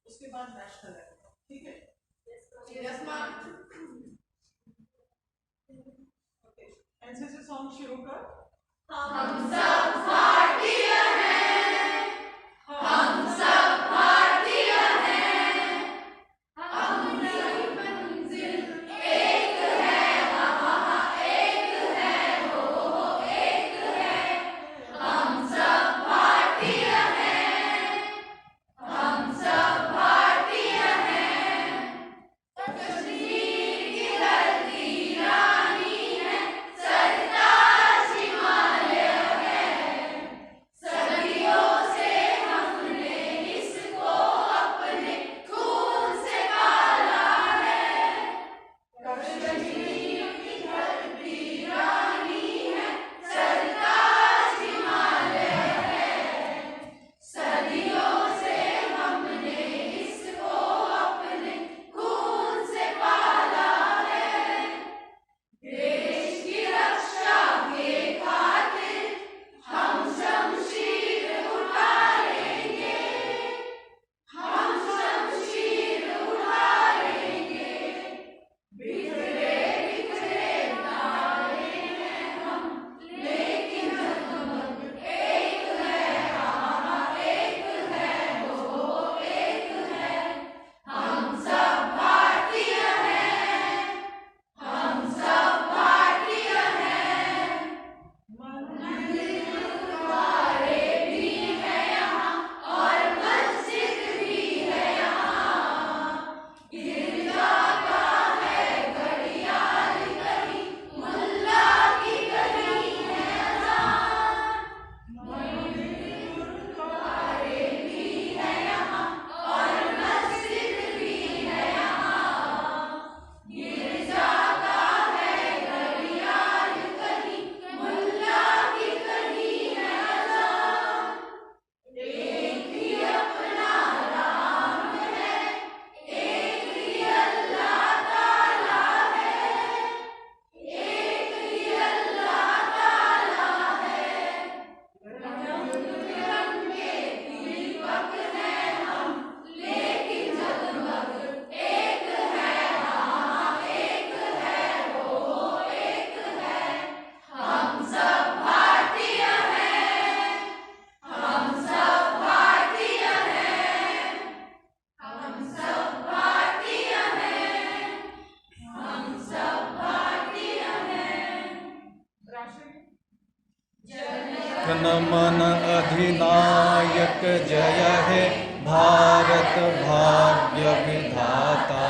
[SPEAKER 4] उसके बाद नेशनल है, ठीक है? Yes ma'am. Okay, NCC song शुरू कर। हम सब भारतीय हैं, हम सब भारतीय हैं, हमारी मंजिल एक है, वहाँ एक है, हो एक है। हम सब भारतीय हैं, हम सब भारतीय हैं। कश्मीर की धरती रानी है, सरताज हिमालय है। सदियों से हमने इसको अपने खून से पाला है। कश्मीर की धरती रानी है, सरताज हिमालय है। सदियों से हमने इसको अपने खून से पाला है। देश की रक्षा के खातिर हम शमशीर उठा लेंगे, हम शमशीर उठा लेंगे। बिखरे बिखरे तारे हैं हम, लेकिन जगमग एक है, हाँ एक है, वो एक है। हम सब भारतीय हैं, हम सब भारतीय हैं। मंदिर गुरुद्वारे भी है यहाँ, और मस्जिद भी है यहाँ। गिरजा का है घड़ियाल कहीं, मुल्ला की कहीं है अज़ान। मंदिर गुरुद्वारे भी है यहाँ, और मस्जिद भी है यहाँ। गिरजा का है घड़ियाल कहीं, मुल्ला की कहीं है अज़ान। एक ही अपना राम है, एक ही अल्लाह ताला है, एक ही अल्लाह ताला है। रंग बिरंगे दीपक हैं हम, लेकिन जगमग एक है, हाँ एक है, वो एक है। हम सब भारतीय हैं, हम सब भारतीय हैं, हम सब भारतीय हैं, हम सब भारतीय हैं।
[SPEAKER 6] जन मन अधिनायक जय हे भारत भाग्य विधाता।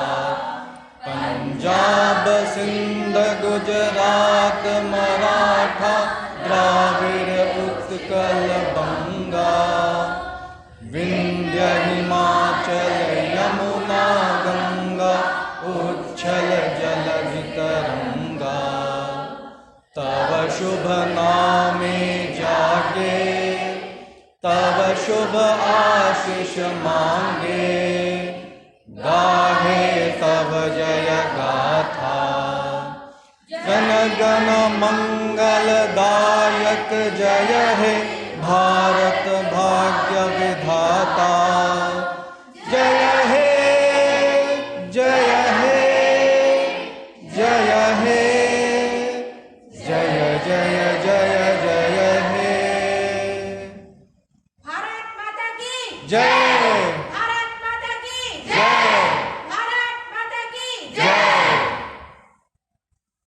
[SPEAKER 6] पंजाब सिंध गुजरात मराठा द्राविड़ उत्कल बंगा। विंध्य हिमाचल यमुना गंगा उच्छल जलधि तरंगा। तव शुभ नामे जागे, तव शुभ आशीष मांगे। गाहे तव जय गाथा, जन गण मंगलदायक जय हे भारत भाग्य विधाता। जय हे जय हे जय हे जय जय जय जय हे।
[SPEAKER 5] भारत माता की
[SPEAKER 6] जय।